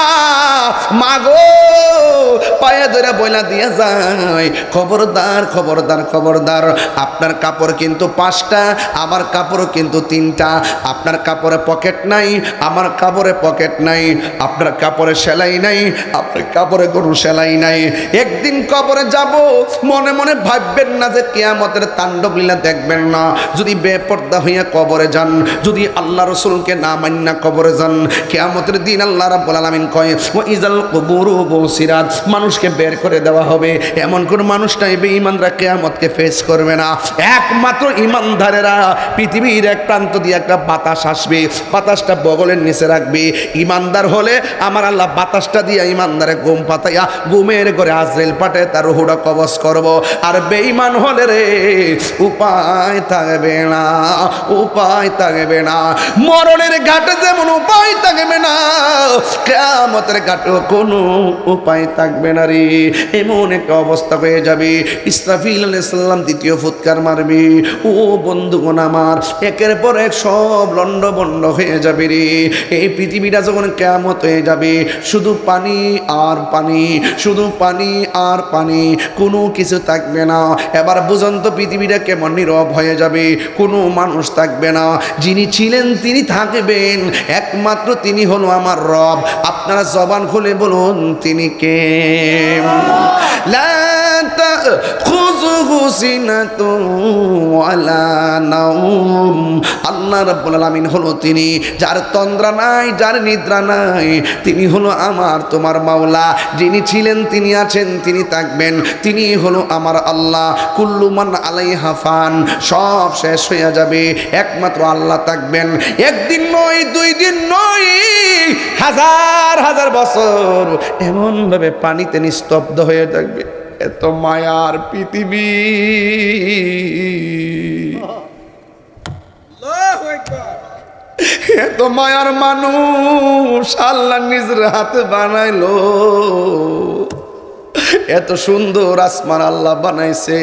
মাগো, পায়ে ধরে বইলা দিয়ে যায়, খবরদার খবরদার খবরদার, আপনার কাপড় কিন্তু 5টা, আমার কাপড়ও কিন্তু 3টা। আপনার কাপড়ে পকেট নাই, আমার কাপড়ে পকেট নাই। আপনার কাপড়ে সেলাই নাই, আপনার কাপড়ে কোনো সেলাই নাই। একদিন কবরে যাব, মনে মনে ভাববেন না যে কিয়ামতের তাণ্ডব লীলা দেখবেন না। যদি বেপর্দা হইয়া কবরে যান, যদি আল্লাহ রসুলকে না মান্না কবরে যান, কিয়ামতের দিন আল্লাহ রাব্বুল আলামিন কয় ওয়া ইজাল কুবুরু বুসিরাত, মানুষকে বের করে দেওয়া হবে। এমন কোন মানুষ নাই বেঈমানরা কিয়ামতকে ফেস করবে না। একমাত্র ঈমানদারেরা পৃথিবীর এক প্রান্ত দিয়ে একটা বাতাস আসবে, বাতাসটা বগলের নিচে রাখবে। ঈমানদার হলে আমার আল্লাহ বাতাসটা দিয়ে ঈমানদারে ঘুম পাতাইয়া ঘুমের ঘরে আজরাইল পাঠায় তার রূহটা কবজ করব। আর বেঈমান হলে রে উপায় থাকবে না, উপায় থাকবে না। মরণের ঘাটে যেমন উপায় থাকবে না, কিয়ামতের ঘাটেও কোনো উপায় থাকবে না রে। এমন একটা অবস্থা হয়ে যাবে, ইসরাফিল আলাইহিস সালাম দ্বিতীয় ফুৎকার মারবে। ও বন্ধুগণ আমার, একের পর এক সব লন্ডভন্ড হয়ে যাবে রে। এই পৃথিবীটা যখন কিয়ামত হয়ে যাবে, শুধু পানি আর পানি, শুধু পানি আর পানি, কোনো কিছু থাকবে না। এবার বুঝুন তো পৃথিবীটা কেমন নীরব হয়ে যাবে, কোনো মানুষ থাকবে না। যিনি ছিলেন তিনি থাকবেন, একমাত্র তিনি হলো আমার রব। আপনারা জবান খুলে বলুন তিনি কে? লা তাখুযুহু সিনাতুন ওয়ালা নাওম। আল্লাহ রাব্বুল আলামিন হলো তিনি, যার তন্দ্রা নাই, যার নিদ্রা নাই। তিনি হলো আমার তোমার মাওলা। যিনি ছিলেন তিনি আছেন, তিনি থাকবেন, তিনি হলো আমার আল্লাহ। কুল্লু মান আলাইহা ফান, সব শেষ হয়ে যাবে, একমাত্র আল্লাহ থাকবেন। একদিন নয়, 2 দিন নয়, হাজার হাজার বছর এমন ভাবে পানিতে নিস্তব্ধ হয়ে থাকবে। এত মায়ার পৃথিবী, এত মায়ার মানুষ আল্লাহ নিজের হাতে বানাইলো। এত সুন্দর আসমান আল্লাহ বানাইছে।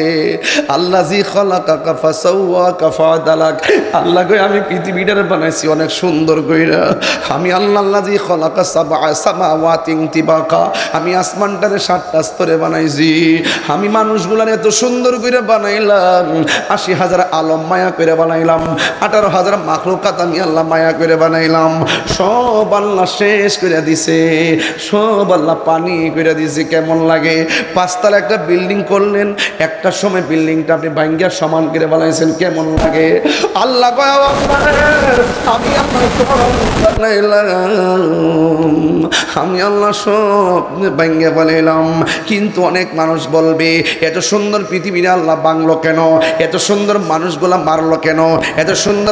আল্লাহ জি খালাকাকা ফাসাওয়াকা ফাআদালাক। আল্লাহ কই আমি পৃথিবীটারে বানাইছি অনেক সুন্দর কইরা। আমি আল্লাহ জি খালাকা সাবআ সামাওয়াতিন তিবাকা, আমি আসমানটারে 7টা স্তরে বানাইছি। আমি মানুষগুলার এত সুন্দর কইরা বানাইলাম, 80,000 আলম মায়া করে বানাইলাম, 18,000 মাখলুকাত আমি আল্লাহ মায়া করে বানাইলাম। সব আল্লাহ শেষ করে দিছে, সব আল্লাহ পানি করে দিছে। কেমন লাগে? 5 তলা একটা বিল্ডিং করলেন, একটা সময় বিল্ডিংটা আপনি ভাঙ্গিয়া সমান করে বানাইছেন, কেমন লাগে? আল্লাহ কয় আমি আমি আল্লাহ সব ভাঙ্গিয়া বানাইলাম। কিন্তু অনেক মানুষ বলবে এত সুন্দর পৃথিবীতে আল্লাহ বাংলো কেন, এত সুন্দর মানুষগুলা মারলো কেন, এত সুন্দর